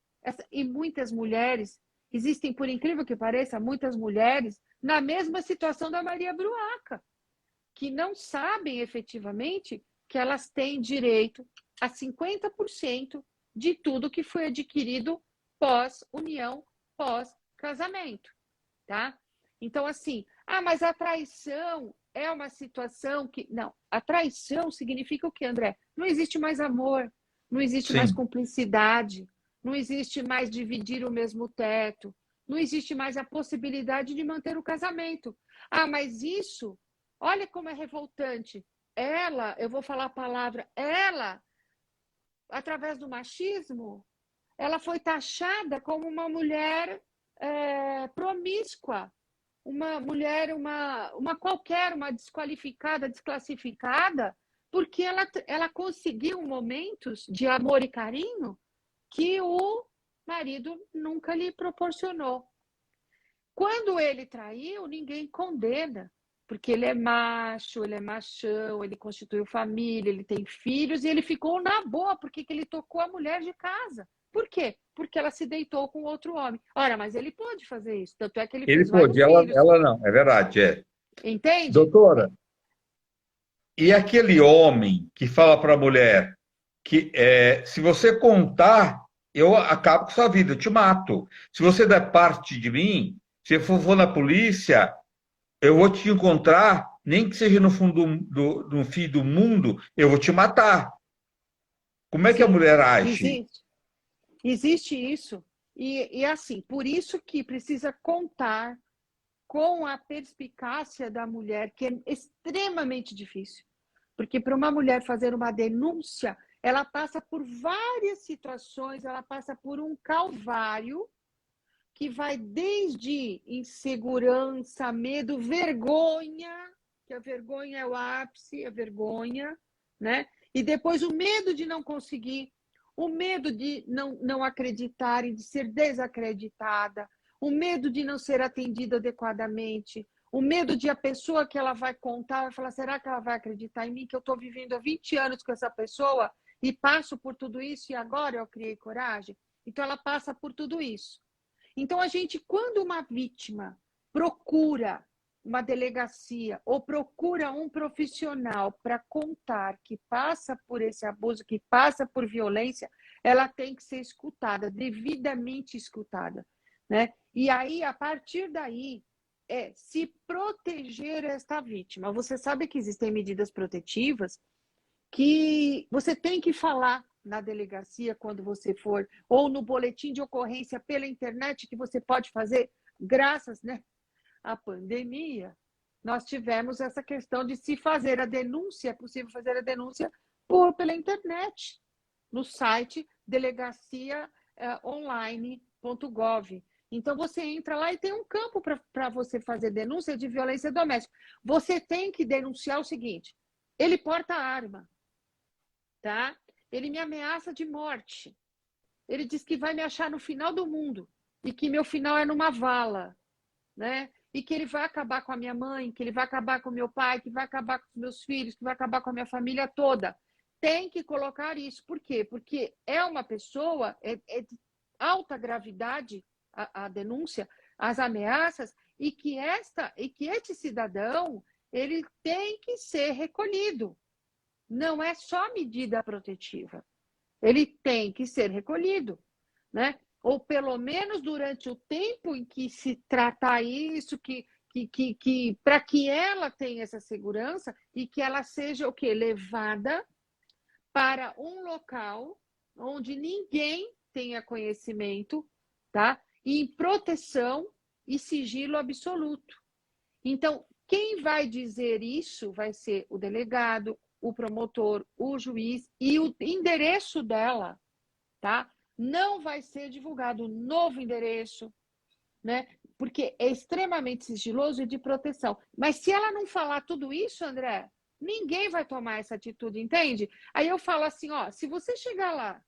E muitas mulheres, existem, por incrível que pareça, muitas mulheres na mesma situação da Maria Bruaca, que não sabem efetivamente que elas têm direito a 50% de tudo que foi adquirido pós-união, pós-casamento, tá? Então, assim, mas a traição é uma situação que... Não, a traição significa o quê, André? Não existe mais amor, não existe mais Sim. cumplicidade, não existe mais dividir o mesmo teto, não existe mais a possibilidade de manter o casamento. Mas isso, olha como é revoltante. Ela, eu vou falar a palavra, ela, através do machismo, ela foi taxada como uma mulher promíscua, uma mulher, uma qualquer, uma desqualificada, desclassificada, porque ela conseguiu momentos de amor e carinho que o marido nunca lhe proporcionou. Quando ele traiu, ninguém condena, porque ele é macho, ele é machão, ele constituiu família, ele tem filhos e ele ficou na boa, porque ele tocou a mulher de casa. Por quê? Porque ela se deitou com outro homem. Ora, mas ele pôde fazer isso, tanto é que ele Ele fez pôde, vários ela, filhos. ela não, é verdade, é. Entende? Doutora, e aquele homem que fala para a mulher que se você contar, eu acabo com sua vida, eu te mato. Se você der parte de mim, se for na polícia, eu vou te encontrar, nem que seja no fundo no fim do mundo, eu vou te matar. Como é que a Sim, mulher age? existe. Existe isso. E assim, por isso que precisa contar com a perspicácia da mulher, que é extremamente difícil. Porque para uma mulher fazer uma denúncia, ela passa por várias situações, ela passa por um calvário que vai desde insegurança, medo, vergonha, que a vergonha é o ápice, a vergonha, né? E depois o medo de não conseguir, o medo de não acreditar e de ser desacreditada, o medo de não ser atendida adequadamente, o medo de a pessoa que ela vai contar vai falar: será que ela vai acreditar em mim, que eu estou vivendo há 20 anos com essa pessoa e passo por tudo isso e agora eu criei coragem? Então ela passa por tudo isso. Então, quando uma vítima procura uma delegacia ou procura um profissional para contar que passa por esse abuso, que passa por violência, ela tem que ser escutada, devidamente escutada, né? E aí, a partir daí, se proteger esta vítima. Você sabe que existem medidas protetivas que você tem que falar na delegacia quando você for, ou no boletim de ocorrência pela internet, que você pode fazer, graças, né, à pandemia, nós tivemos essa questão de se fazer a denúncia, é possível fazer a denúncia pela internet, no site delegaciaonline.gov. Então, você entra lá e tem um campo para você fazer denúncia de violência doméstica. Você tem que denunciar o seguinte: ele porta arma, tá? Ele me ameaça de morte. Ele diz que vai me achar no final do mundo e que meu final é numa vala, né? E que ele vai acabar com a minha mãe, que ele vai acabar com o meu pai, que vai acabar com os meus filhos, que vai acabar com a minha família toda. Tem que colocar isso. Por quê? Porque é uma pessoa, é de alta gravidade a denúncia, as ameaças, e que este cidadão, ele tem que ser recolhido. Não é só medida protetiva. Ele tem que ser recolhido, né? Ou pelo menos durante o tempo em que se tratar isso, para que ela tenha essa segurança e que ela seja o quê? Levada para um local onde ninguém tenha conhecimento, tá? E em proteção e sigilo absoluto. Então, quem vai dizer isso vai ser o delegado, o promotor, o juiz e o endereço dela, tá? Não vai ser divulgado o novo endereço, né? Porque é extremamente sigiloso e de proteção. Mas se ela não falar tudo isso, André, ninguém vai tomar essa atitude, entende? Aí eu falo assim, ó, se você chegar lá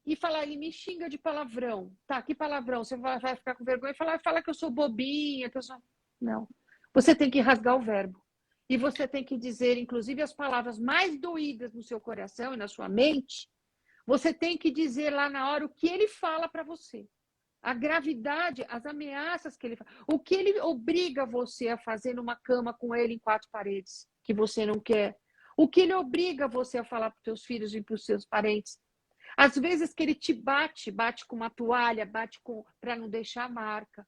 e falar, ele me xinga de palavrão, tá, que palavrão? Você vai ficar com vergonha e fala que eu sou bobinha, que eu sou... Não. Você tem que rasgar o verbo. E você tem que dizer, inclusive, as palavras mais doídas no seu coração e na sua mente. Você tem que dizer lá na hora o que ele fala para você. A gravidade, as ameaças que ele faz. O que ele obriga você a fazer numa cama com ele em quatro paredes, que você não quer. O que ele obriga você a falar para os seus filhos e para os seus parentes. Às vezes que ele te bate com uma toalha, para não deixar marca,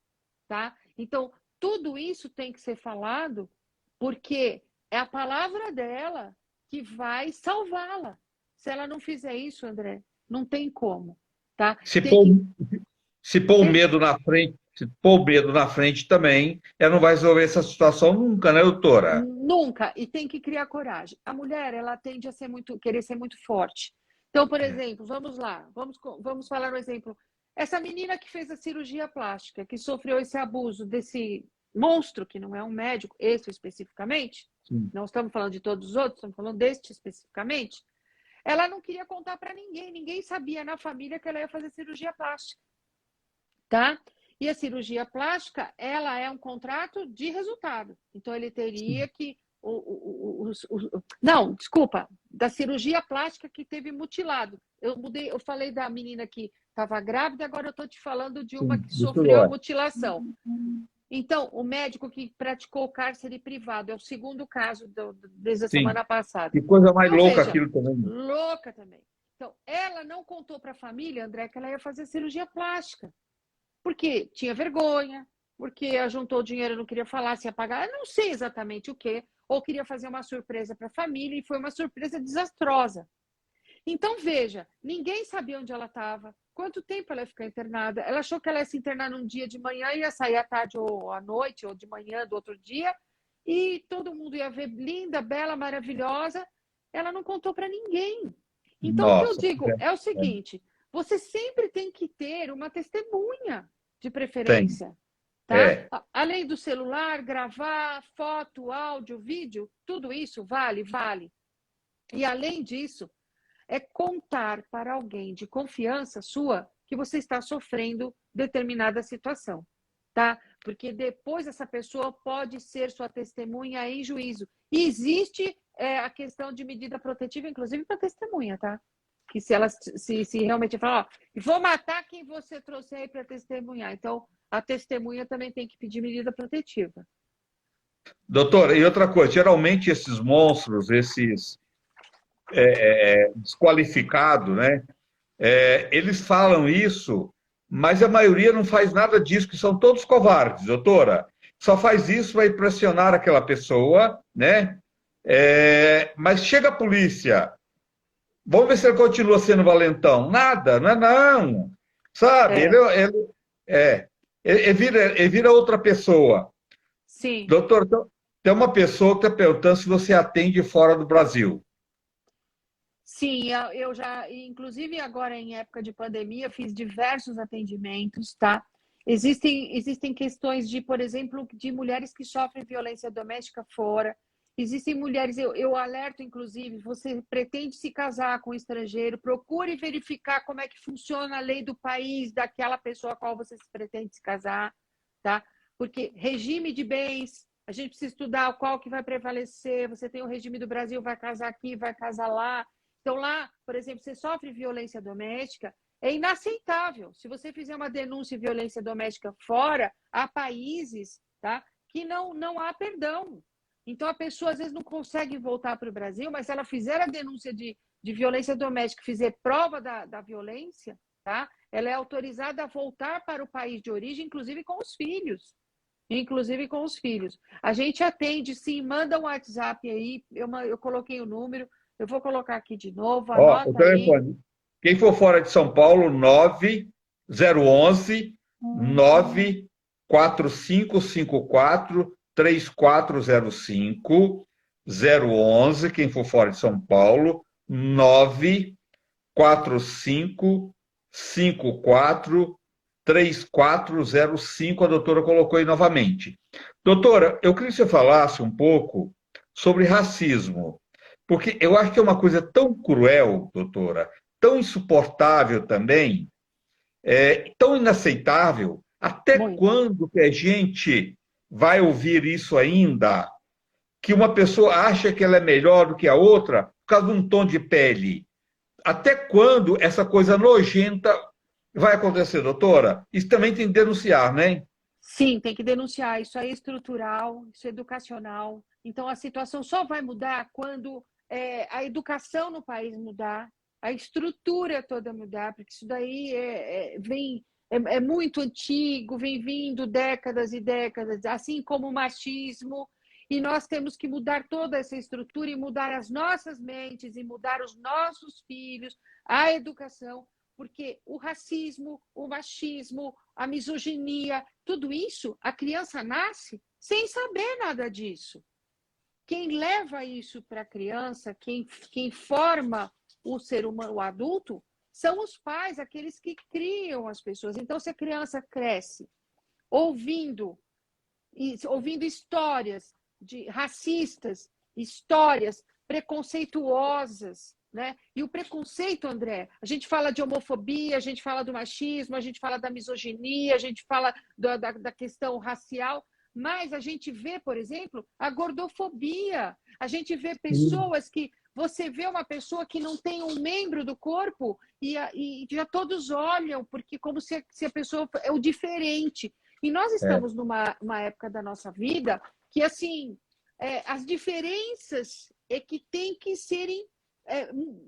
tá? Então, tudo isso tem que ser falado porque é a palavra dela que vai salvá-la. Se ela não fizer isso, André, não tem como, tá? Se Tem pôr, que se pôr o tem, medo na frente, se pôr o medo na frente também, ela não vai resolver essa situação nunca, né, doutora? nunca, e tem que criar coragem. A mulher, ela tende a querer ser muito forte. Então, por exemplo, vamos lá, vamos falar um exemplo. Essa menina que fez a cirurgia plástica, que sofreu esse abuso desse monstro, que não é um médico, esse especificamente, Sim. não estamos falando de todos os outros, estamos falando deste especificamente, ela não queria contar para ninguém, ninguém sabia na família que ela ia fazer cirurgia plástica, tá? E a cirurgia plástica, ela é um contrato de resultado. Então, ele teria que... Não, desculpa, da cirurgia plástica que teve mutilado. Eu falei da menina que estava grávida, agora eu estou te falando de uma Sim, que isso sofreu a é. mutilação. Então, o médico que praticou o cárcere privado é o segundo caso desde a Sim. semana passada. Que coisa mais Então, louca veja, aquilo também. louca também. Então, ela não contou para a família, André, que ela ia fazer cirurgia plástica. Porque tinha vergonha, porque juntou dinheiro e não queria falar se ia pagar, eu não sei exatamente o quê, ou queria fazer uma surpresa para a família e foi uma surpresa desastrosa. Então, veja, ninguém sabia onde ela estava, quanto tempo ela ia ficar internada. Ela achou que ela ia se internar num dia de manhã, ia sair à tarde ou à noite, ou de manhã do outro dia, e todo mundo ia ver linda, bela, maravilhosa. Ela não contou para ninguém. Então, o que eu Nossa. digo é o É, seguinte: você sempre tem que ter uma testemunha, de tem. preferência, tá? É. Além do celular, gravar, foto, áudio, vídeo, tudo isso vale, vale. E além disso, é contar para alguém de confiança sua que você está sofrendo determinada situação, tá? Porque depois essa pessoa pode ser sua testemunha em juízo. E existe a questão de medida protetiva, inclusive para testemunha, tá? Que se ela se realmente falar, ó, vou matar quem você trouxe aí para testemunhar. Então, a testemunha também tem que pedir medida protetiva. Doutora, e outra coisa, geralmente esses monstros, esses desqualificados, né? Eles falam isso, mas a maioria não faz nada disso, que são todos covardes, doutora. Só faz isso para impressionar aquela pessoa, né? Mas chega a polícia, vamos ver se ele continua sendo valentão. Nada, não é não. Sabe? É, É, ele vira outra pessoa. sim. Doutor, tem uma pessoa que está perguntando se você atende fora do Brasil. Sim, eu já, inclusive agora em época de pandemia, fiz diversos atendimentos, tá? Existem questões de, por exemplo, de mulheres que sofrem violência doméstica fora. Existem mulheres, eu alerto, inclusive, você pretende se casar com um estrangeiro, procure verificar como é que funciona a lei do país daquela pessoa a qual você se pretende se casar, tá? Porque regime de bens, a gente precisa estudar qual que vai prevalecer. Você tem o regime do Brasil, vai casar aqui, vai casar lá. Então, lá, por exemplo, você sofre violência doméstica, é inaceitável. Se você fizer uma denúncia de violência doméstica fora, há países, tá, que não há perdão. Então, a pessoa às vezes não consegue voltar para o Brasil, mas se ela fizer a denúncia de violência doméstica, fizer prova da violência, tá? Ela é autorizada a voltar para o país de origem, inclusive com os filhos. Inclusive com os filhos. A gente atende, sim, manda um WhatsApp aí, eu coloquei o número, eu vou colocar aqui de novo, Ó, o anota aí. telefone. Quem for fora de São Paulo, 9011 94554 3405 011. Quem for fora de São Paulo, 94554 3405. A doutora colocou aí novamente. Doutora, eu queria que você falasse um pouco sobre racismo, porque eu acho que é uma coisa tão cruel, doutora, tão insuportável também, tão inaceitável. Até Muito. quando que a gente vai ouvir isso ainda? Que uma pessoa acha que ela é melhor do que a outra por causa de um tom de pele. Até quando essa coisa nojenta vai acontecer, doutora? Isso também tem que denunciar, né? Sim, tem que denunciar. Isso aí é estrutural, isso é educacional. Então, a situação só vai mudar quando a educação no país mudar, a estrutura toda mudar, porque isso daí é muito antigo, vem vindo décadas e décadas, assim como o machismo. E nós temos que mudar toda essa estrutura e mudar as nossas mentes e mudar os nossos filhos, a educação, porque o racismo, o machismo, a misoginia, tudo isso, a criança nasce sem saber nada disso. Quem leva isso para a criança, quem forma o ser humano, o adulto, são os pais, aqueles que criam as pessoas. Então, se a criança cresce ouvindo, ouvindo histórias de racistas, histórias preconceituosas, né? E o preconceito, André, a gente fala de homofobia, a gente fala do machismo, a gente fala da misoginia, a gente fala da questão racial, mas a gente vê, por exemplo, a gordofobia. A gente vê pessoas que você vê uma pessoa que não tem um membro do corpo e já todos olham, porque como se a pessoa é o diferente. E nós É, estamos numa época da nossa vida que, assim, as diferenças é que tem que serem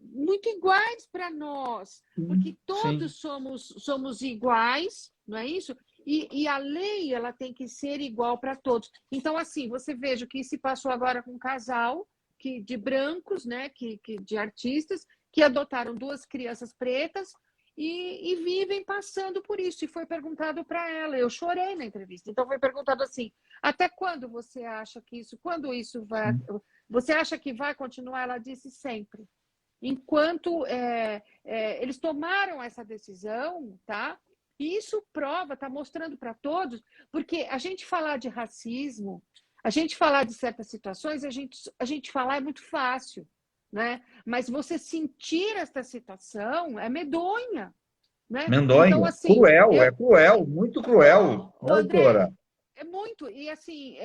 muito iguais para nós, porque sim. todos somos iguais, não é isso? E a lei ela tem que ser igual para todos. Então, assim, você veja o que se passou agora com um casal de brancos, né, de artistas, que adotaram duas crianças pretas e vivem passando por isso. E foi perguntado para ela, eu chorei na entrevista. Então foi perguntado assim: até quando você acha que isso, quando isso vai, você acha que vai continuar? Ela disse sempre. Enquanto eles tomaram essa decisão, tá? E isso prova, está mostrando para todos, porque a gente falar de racismo, a gente falar de certas situações, a gente falar é muito fácil, né? Mas você sentir essa situação é medonha, né? Então, Mendonha, assim, é cruel, muito cruel, né, ô André, doutora? é muito. E assim,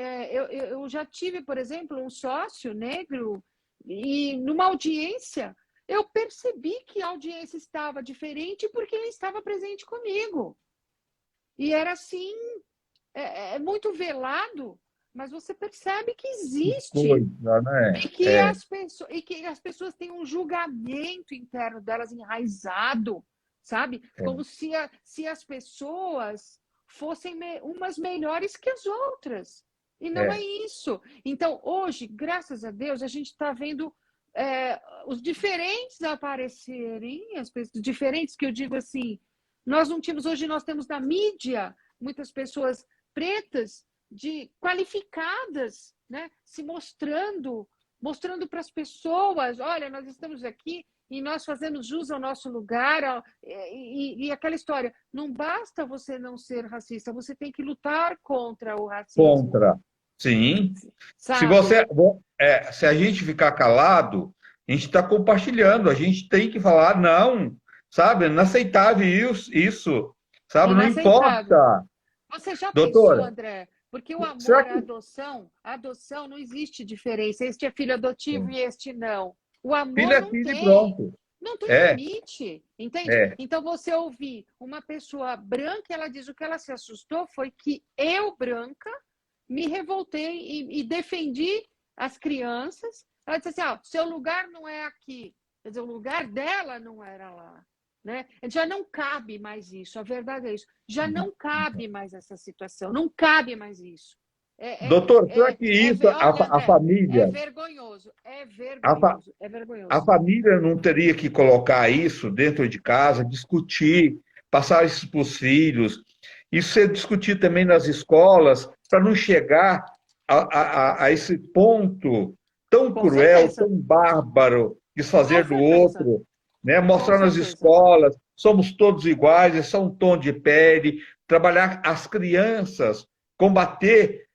eu já tive, por exemplo, um sócio negro e numa audiência eu percebi que a audiência estava diferente porque ele estava presente comigo. E era assim, muito velado, mas você percebe que Que existe coisa, né? e que as pessoas têm um julgamento interno delas enraizado, sabe? É, Como se as pessoas fossem umas melhores que as outras. E não é é. isso. Então, hoje, graças a Deus, a gente está vendo os diferentes aparecerem, as pessoas diferentes que eu digo assim, nós não tínhamos, hoje nós temos na mídia muitas pessoas pretas qualificadas, né, se mostrando para as pessoas, olha, nós estamos aqui e nós fazemos jus ao nosso lugar, e aquela história, não basta você não ser racista, você tem que lutar contra o racismo, Contra. Sim. Se sabe? você, se a gente ficar calado, a gente está compartilhando, a gente tem que falar, não, sabe? Inaceitável isso, sabe? Não Inaceitável. importa. Você já pensou, Doutora, André? Porque o será amor, que a adoção não existe diferença. Este é filho adotivo e este não. O filho amor é não filho e tem. pronto? Não tem É, limite, entende? é, Então você ouvir uma pessoa branca, ela diz o que ela se assustou foi que eu, branca, me revoltei e defendi as crianças. Ela disse assim, seu lugar não é aqui. Quer dizer, o lugar dela não era lá. Né? Já não cabe mais isso, a verdade é isso. Já não cabe mais essa situação, não cabe mais isso. Doutor, será que isso, Olha, a André, é família, vergonhoso, é a, fa- vergonhoso, é a vergonhoso. família não teria que colocar isso dentro de casa, discutir, passar isso para os filhos, isso ser discutido também nas escolas, para não chegar a esse ponto tão Com cruel, tão certeza, bárbaro, com desfazer do certeza, outro, né? com Mostrar nas certeza. escolas, somos todos iguais, é só um tom de pele, trabalhar as crianças, combater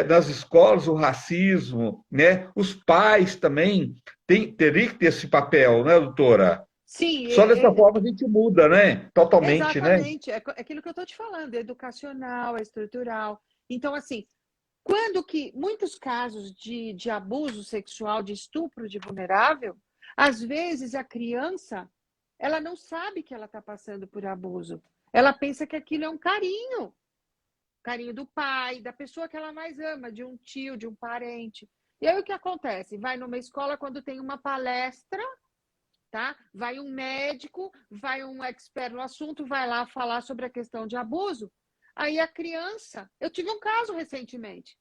nas escolas o racismo, né? Os pais também teria que ter esse papel, né, doutora? Sim, Só dessa forma a gente muda, né? Totalmente, né? exatamente, é aquilo que eu estou te falando, é educacional, é estrutural. Então, assim, quando que muitos casos de abuso sexual, de estupro de vulnerável, às vezes a criança, ela não sabe que ela está passando por abuso. Ela pensa que aquilo é um carinho do pai, da pessoa que ela mais ama, de um tio, de um parente. E aí o que acontece? Vai numa escola quando tem uma palestra, tá? Vai um médico, vai um expert no assunto, vai lá falar sobre a questão de abuso. Aí a criança, eu tive um caso recentemente,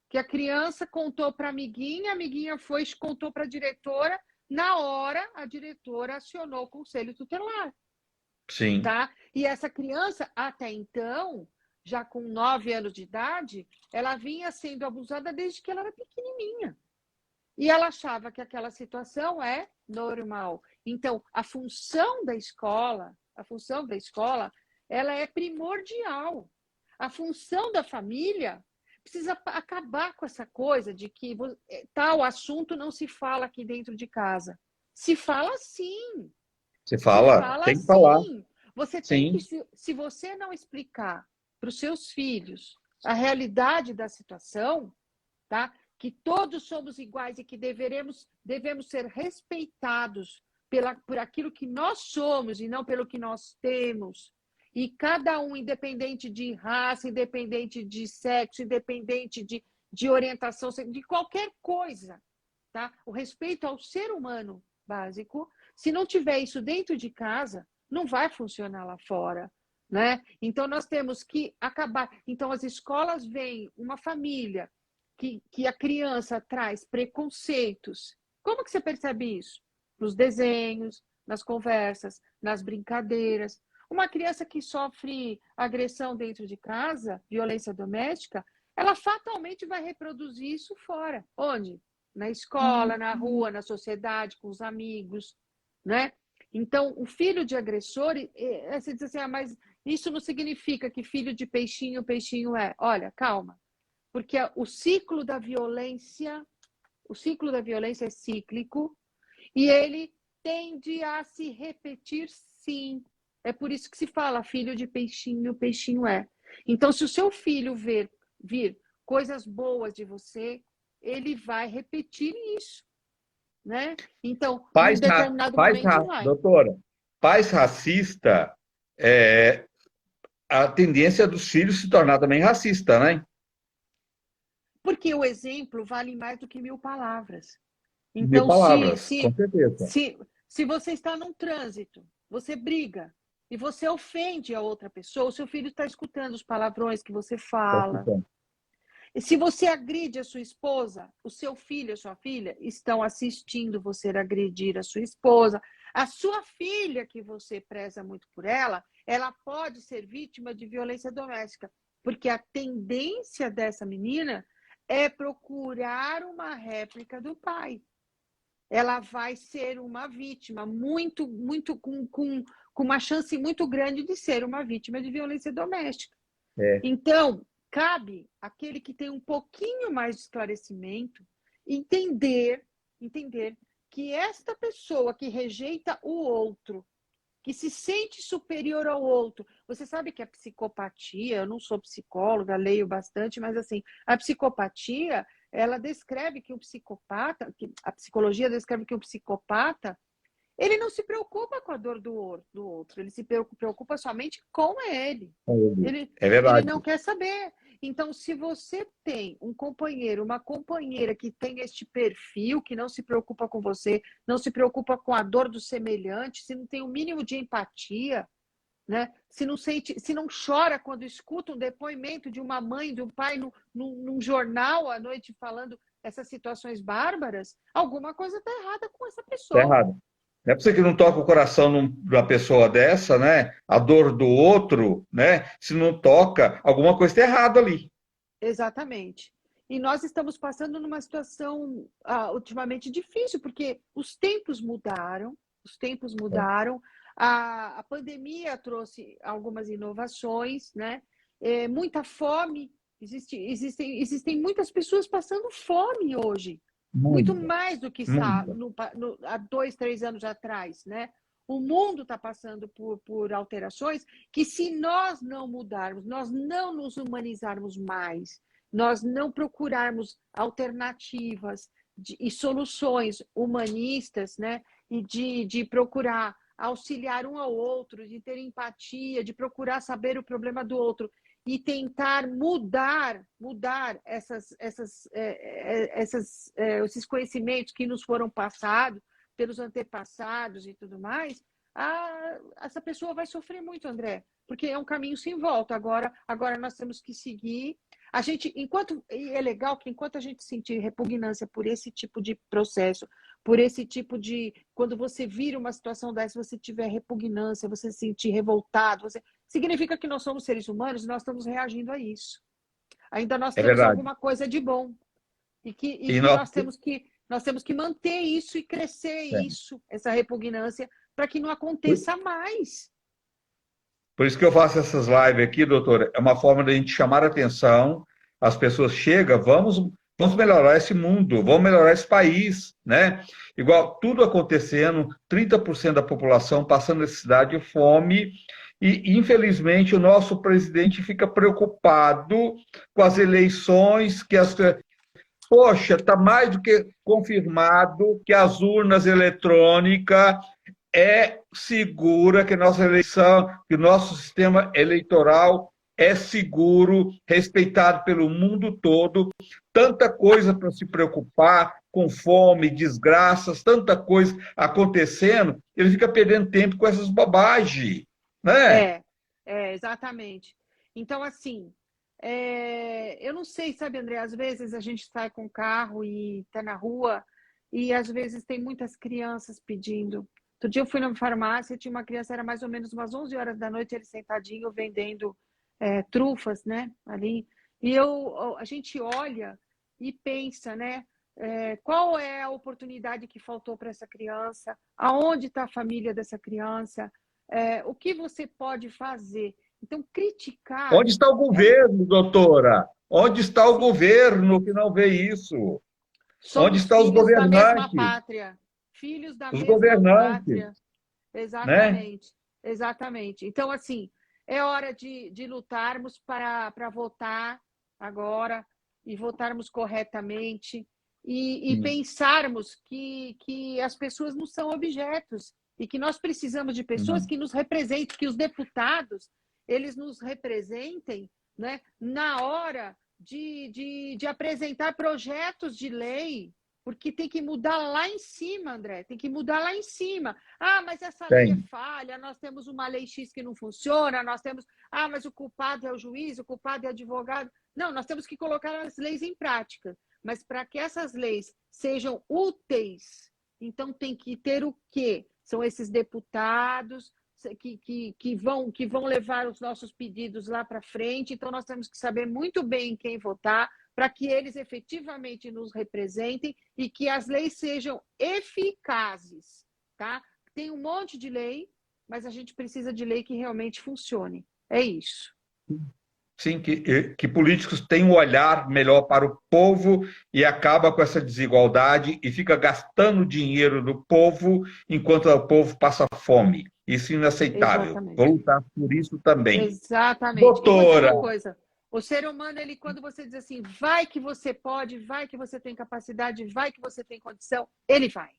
que a criança contou para a amiguinha foi e contou para a diretora, na hora a diretora acionou o conselho tutelar, Sim. tá? E essa criança, até então, já com 9 anos de idade, ela vinha sendo abusada desde que ela era pequenininha. E ela achava que aquela situação é normal. Então, a função da escola, ela é primordial. A função da família precisa acabar com essa coisa de que tal assunto não se fala aqui dentro de casa. Se fala sim, Você se fala, fala tem que falar. sim. Você tem que, Sim. se você não explicar para os seus filhos a realidade da situação, tá? Que todos somos iguais e que devemos ser respeitados por aquilo que nós somos e não pelo que nós temos. E cada um, independente de raça, independente de sexo, independente de orientação, de qualquer coisa, tá? O respeito ao ser humano básico, se não tiver isso dentro de casa, não vai funcionar lá fora. Né? Então, nós temos que acabar. Então, as escolas veem uma família que a criança traz preconceitos. Como que você percebe isso? Nos desenhos, nas conversas, nas brincadeiras. Uma criança que sofre agressão dentro de casa, violência doméstica, ela fatalmente vai reproduzir isso fora. Onde? Na escola, na rua, na sociedade, com os amigos, né? Então, o filho de agressor, você diz assim, mas isso não significa que filho de peixinho, peixinho é. Olha, calma, porque o ciclo da violência é cíclico e ele tende a se repetir, sim. É por isso que se fala filho de peixinho, peixinho é. Então, se o seu filho vir coisas boas de você, ele vai repetir isso, né? Então, num Pais, determinado momento vai. doutora, pais racista, é, a tendência dos filhos se tornar também racista, né? Porque o exemplo vale mais do que 1.000 palavras. Mil Então, se, palavras, com se, certeza. se, se você está num trânsito, você briga e você ofende a outra pessoa, o seu filho está escutando os palavrões que você Tá fala. escutando. E se você agride a sua esposa, o seu filho, a sua filha estão assistindo você agredir a sua esposa. A sua filha, que você preza muito por ela pode ser vítima de violência doméstica, porque a tendência dessa menina é procurar uma réplica do pai. Ela vai ser uma vítima muito, muito com uma chance muito grande de ser uma vítima de violência doméstica. É. Então, cabe aquele que tem um pouquinho mais de esclarecimento entender que esta pessoa que rejeita o outro, que se sente superior ao outro, você sabe que a psicopatia, eu não sou psicóloga, leio bastante, mas assim, a psicopatia, ela descreve que o psicopata, que a psicologia descreve que o psicopata, ele não se preocupa com a dor do outro, ele se preocupa somente com ele. Ele, É ele verdade. não quer saber. Então, se você tem um companheiro, uma companheira que tem este perfil, que não se preocupa com você, não se preocupa com a dor do semelhante, se não tem o mínimo de empatia, né? Se não sente, se não chora quando escuta um depoimento de uma mãe, de um pai num jornal à noite falando essas situações bárbaras, alguma coisa está errada com essa Tá pessoa. errado. Não é você que não toca o coração de uma pessoa dessa, né? A dor do outro, né? Se não toca, alguma coisa está errada ali. Exatamente. E nós estamos passando numa situação ultimamente difícil, porque os tempos mudaram, a pandemia trouxe algumas inovações, né? Muita fome, existem muitas pessoas passando fome hoje, muito Muita, mais do que muita. há 2, 3 anos atrás, né? O mundo está passando por alterações que, se nós não mudarmos, nós não nos humanizarmos mais, nós não procurarmos alternativas e soluções humanistas, né? E de procurar auxiliar um ao outro, de ter empatia, de procurar saber o problema do outro e tentar mudar esses conhecimentos que nos foram passados pelos antepassados e tudo mais, essa pessoa vai sofrer muito, André, porque é um caminho sem volta. Agora nós temos que seguir. A gente, e é legal que enquanto a gente sentir repugnância por esse tipo de processo, por esse tipo de, quando você vira uma situação dessa, você tiver repugnância, você se sentir revoltado, significa que nós somos seres humanos e nós estamos reagindo a isso. Ainda nós É temos verdade. alguma coisa de bom e E que nós, nós temos que manter isso e crescer é, isso, essa repugnância, para que não por, aconteça mais. por isso que eu faço essas lives aqui, doutora. É uma forma de a gente chamar a atenção. As pessoas chegam, vamos melhorar esse mundo, vamos melhorar esse país, né? Igual tudo acontecendo, 30% da população passando necessidade e fome, e infelizmente o nosso presidente fica preocupado com as eleições, poxa, está mais do que confirmado que as urnas eletrônicas é segura, que a nossa eleição, que o nosso sistema eleitoral é seguro, respeitado pelo mundo todo. Tanta coisa para se preocupar, com fome, desgraças, tanta coisa acontecendo, ele fica perdendo tempo com essas bobagens, né? É, exatamente. Então, assim, eu não sei, sabe, André, às vezes a gente sai com o carro e está na rua e às vezes tem muitas crianças pedindo. Outro dia eu fui na farmácia, tinha uma criança, era mais ou menos umas 11 horas da noite, ele sentadinho vendendo trufas, né, ali. E a gente olha e pensa, né, qual é a oportunidade que faltou para essa criança? Aonde está a família dessa criança? O que você pode fazer? Então, criticar Onde está o é um. governo, doutora? Onde está o Sim, governo que não vê isso? Onde somos estão os filhos da mesma governantes? pátria. Filhos da Os mesma governantes, pátria. né? Exatamente. Exatamente. Então, assim, é hora de lutarmos para votar agora e votarmos corretamente e Sim. pensarmos que as pessoas não são objetos e que nós precisamos de pessoas Não. que nos representem, que os deputados eles nos representem, né, na hora de apresentar projetos de lei, porque tem que mudar lá em cima, André, tem que mudar lá em cima. Ah, mas essa lei é Tem. falha, nós temos uma lei X que não funciona, nós temos. Ah, mas o culpado é o juiz, o culpado é o advogado. Não, nós temos que colocar as leis em prática. Mas para que essas leis sejam úteis, então tem que ter o quê? São esses deputados que vão levar os nossos pedidos lá para frente. Então, nós temos que saber muito bem quem votar para que eles efetivamente nos representem e que as leis sejam eficazes, tá? Tem um monte de lei, mas a gente precisa de lei que realmente funcione. É isso. Sim, que políticos têm um olhar melhor para o povo e acaba com essa desigualdade e fica gastando dinheiro do povo enquanto o povo passa fome. Isso é inaceitável. Vou Exatamente. lutar por isso também. Exatamente. E vou dizer Doutora, uma coisa: o ser humano, ele, quando você diz assim, vai que você pode, vai que você tem capacidade, vai que você tem condição, ele vai.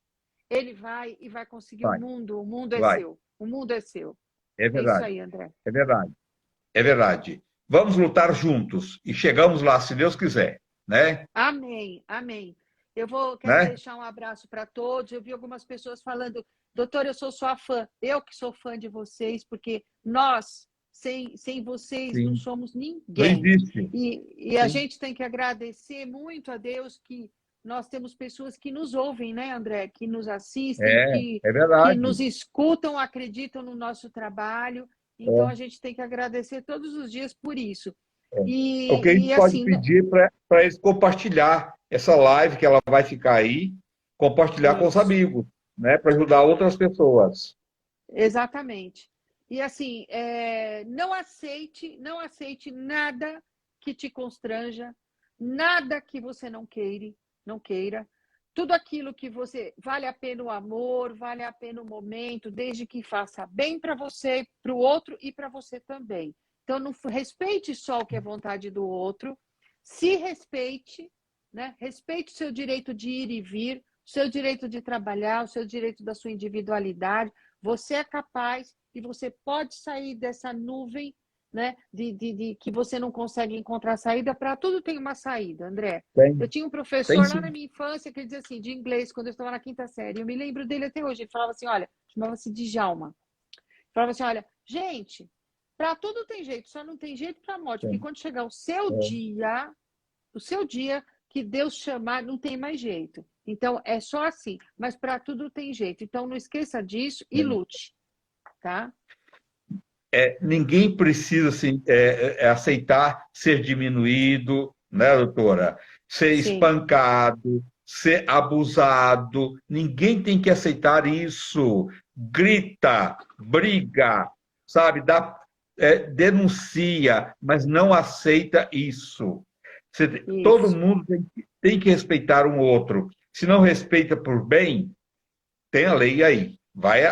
Ele vai e vai conseguir vai, o mundo é vai. seu. O mundo é seu. É É isso verdade, aí, André. é verdade, é verdade. Vamos lutar juntos e chegamos lá, se Deus quiser, né? Amém, amém. Quero Né? deixar um abraço para todos. Eu vi algumas pessoas falando, doutor, eu sou sua fã. Eu que sou fã de vocês, porque nós, sem vocês, não Sim. somos Não ninguém. existe. E a Sim. gente tem que agradecer muito a Deus que nós temos pessoas que nos ouvem, né, André? Que nos assistem, É que verdade. nos escutam, acreditam no nosso trabalho. Então, a É. gente tem que agradecer todos os dias por isso. O que a gente E pode assim, pedir para eles compartilhar essa live, que ela vai ficar aí, compartilhar com os isso. amigos, né? Para ajudar outras pessoas. Exatamente. E assim, não aceite nada que te constranja, nada que você não queira. Tudo aquilo que você vale a pena o amor, vale a pena o momento, desde que faça bem para você, para o outro e para você também. Então, não respeite só o que é vontade do outro, se respeite, né? Respeite o seu direito de ir e vir, o seu direito de trabalhar, o seu direito da sua individualidade. Você é capaz e você pode sair dessa nuvem, né, de que você não consegue encontrar saída. Para tudo tem uma saída, André. Eu Tem, tinha um tem professor lá na sim. minha infância que ele dizia assim, de inglês, quando eu estava na quinta série. Eu me lembro dele até hoje. Ele falava assim, olha, chamava-se Djalma. Falava assim, olha, gente, para tudo tem jeito, só não tem jeito para a morte, porque Tem. quando chegar É, o seu dia que Deus chamar, não tem mais jeito. Então, é só assim, mas para tudo tem jeito. Então, não esqueça disso e é. lute, tá? Ninguém precisa assim, aceitar ser diminuído, né, doutora? Ser Sim, espancado, ser abusado. Ninguém tem que aceitar isso. Grita, briga, sabe? Denuncia, mas não aceita isso. Todo isso. mundo tem que respeitar um outro. Se não respeita por bem, tem a lei aí. Vai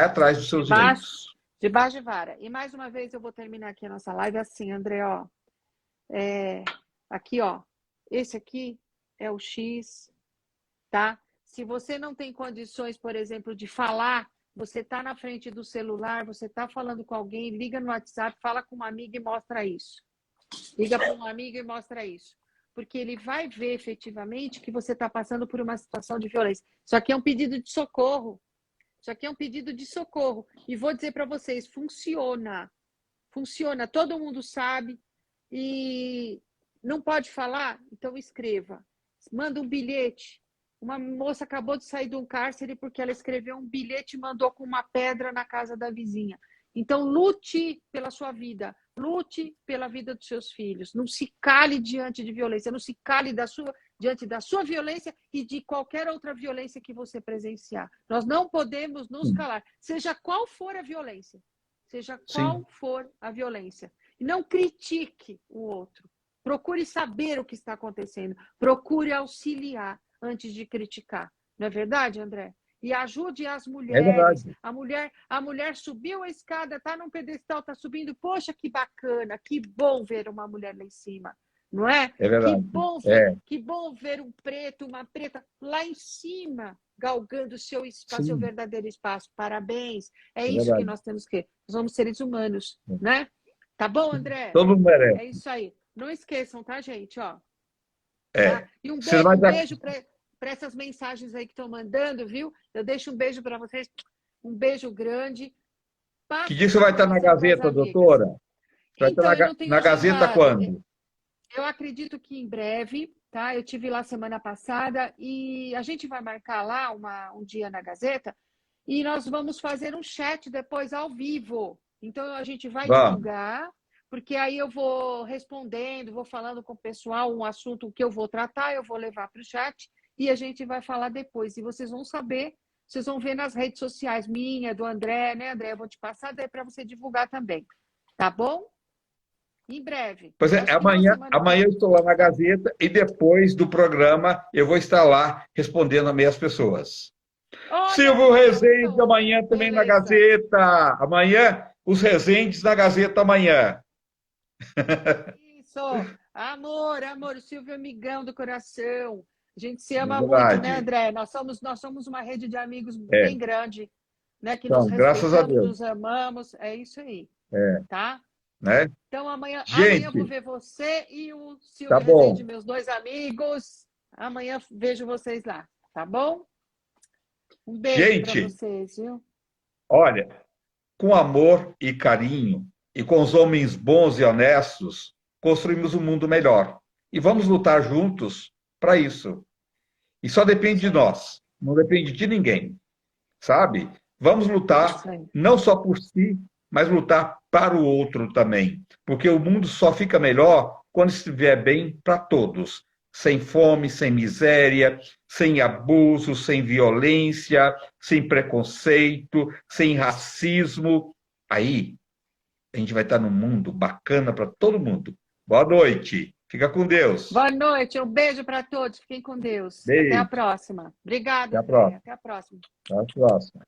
atrás dos seus Debaixo, direitos. debaixo de vara. E mais uma vez eu vou terminar aqui a nossa live assim, André, ó. Aqui, ó. Esse aqui é o X, tá? Se você não tem condições, por exemplo, de falar, você está na frente do celular, você está falando com alguém, liga no WhatsApp, fala com uma amiga e mostra isso. Liga para um amigo e mostra isso. Porque ele vai ver efetivamente que você está passando por uma situação de violência. Isso aqui é um pedido de socorro. Isso aqui é um pedido de socorro. E vou dizer para vocês, funciona. Funciona, todo mundo sabe. E não pode falar? Então escreva. Manda um bilhete. Uma moça acabou de sair de um cárcere porque ela escreveu um bilhete e mandou com uma pedra na casa da vizinha. Então lute pela sua vida, lute pela vida dos seus filhos. Não se cale diante de violência, não se cale diante da sua violência e de qualquer outra violência que você presenciar. Nós não podemos nos Sim. calar, seja qual for a violência. Seja qual Sim. for a violência. E não critique o outro. Procure saber o que está acontecendo. Procure auxiliar antes de criticar. Não é verdade, André? E ajude as É mulheres. verdade. A mulher subiu a escada, está num pedestal, está subindo. Poxa, que bacana, que bom ver uma mulher lá em cima. Não é? É Que verdade. bom ver, É, que bom ver um preto, uma preta lá em cima, galgando o seu espaço, seu sim, verdadeiro espaço. Parabéns. É é isso que verdade. nós temos que. Nós somos seres humanos, né? Tá bom, André? Todo mundo merece. É isso aí. Não esqueçam, tá, gente? Ó, tá? É. E Você vai um dar. beijo para essas mensagens aí que estão mandando, viu? Eu deixo um beijo para vocês. Um beijo grande. Que Passa dia você essa vai estar na informação para as Gazeta, amigas. doutora? Você vai estar Então, eu não tenho na Gazeta agendado. quando? Eu acredito que em breve, tá? Eu tive lá semana passada e a gente vai marcar lá um dia na Gazeta e nós vamos fazer um chat depois ao vivo. Então a gente vai Vamos. divulgar, porque aí eu vou respondendo, vou falando com o pessoal um assunto que eu vou tratar, eu vou levar para o chat e a gente vai falar depois. E vocês vão saber, vocês vão ver nas redes sociais minha, do André, né, André? Eu vou te passar daí para você divulgar também. Tá bom? Em breve. Pois Eu é, acho que uma semana amanhã eu estou lá na Gazeta e depois do programa eu vou estar lá respondendo a meias pessoas. Olha Silvio aí, Rezende garoto. amanhã também na Beleza. Gazeta. Amanhã, os Rezendes na Gazeta amanhã. Isso. Amor, amor. O Silvio é amigão do coração. A gente se É ama muito, né, verdade. André? Nós somos uma rede de amigos É. bem grande, né? Que nos Então, graças a respeitamos, Deus. nos amamos. É isso aí, É. tá? né? Então, amanhã eu vou Gente, ver você e o tá Silvio Rezende, bom. meus dois amigos. Amanhã vejo vocês lá, tá bom? Um beijo para Gente, vocês, viu? olha, com amor e carinho, e com os homens bons e honestos, construímos um mundo melhor. E vamos lutar juntos para isso. E só depende Isso de aí, nós, não depende de ninguém, sabe? Vamos lutar isso aí. não só por si, mas lutar para o outro também, porque o mundo só fica melhor quando estiver bem para todos, sem fome, sem miséria, sem abuso, sem violência, sem preconceito, sem racismo. Aí a gente vai estar num mundo bacana para todo mundo. Boa noite. Fica com Deus. Boa noite, um beijo para todos. Fiquem com Deus. Até a Beijo. próxima. Até Obrigada, a Zé. próxima. Até a próxima. Até a próxima.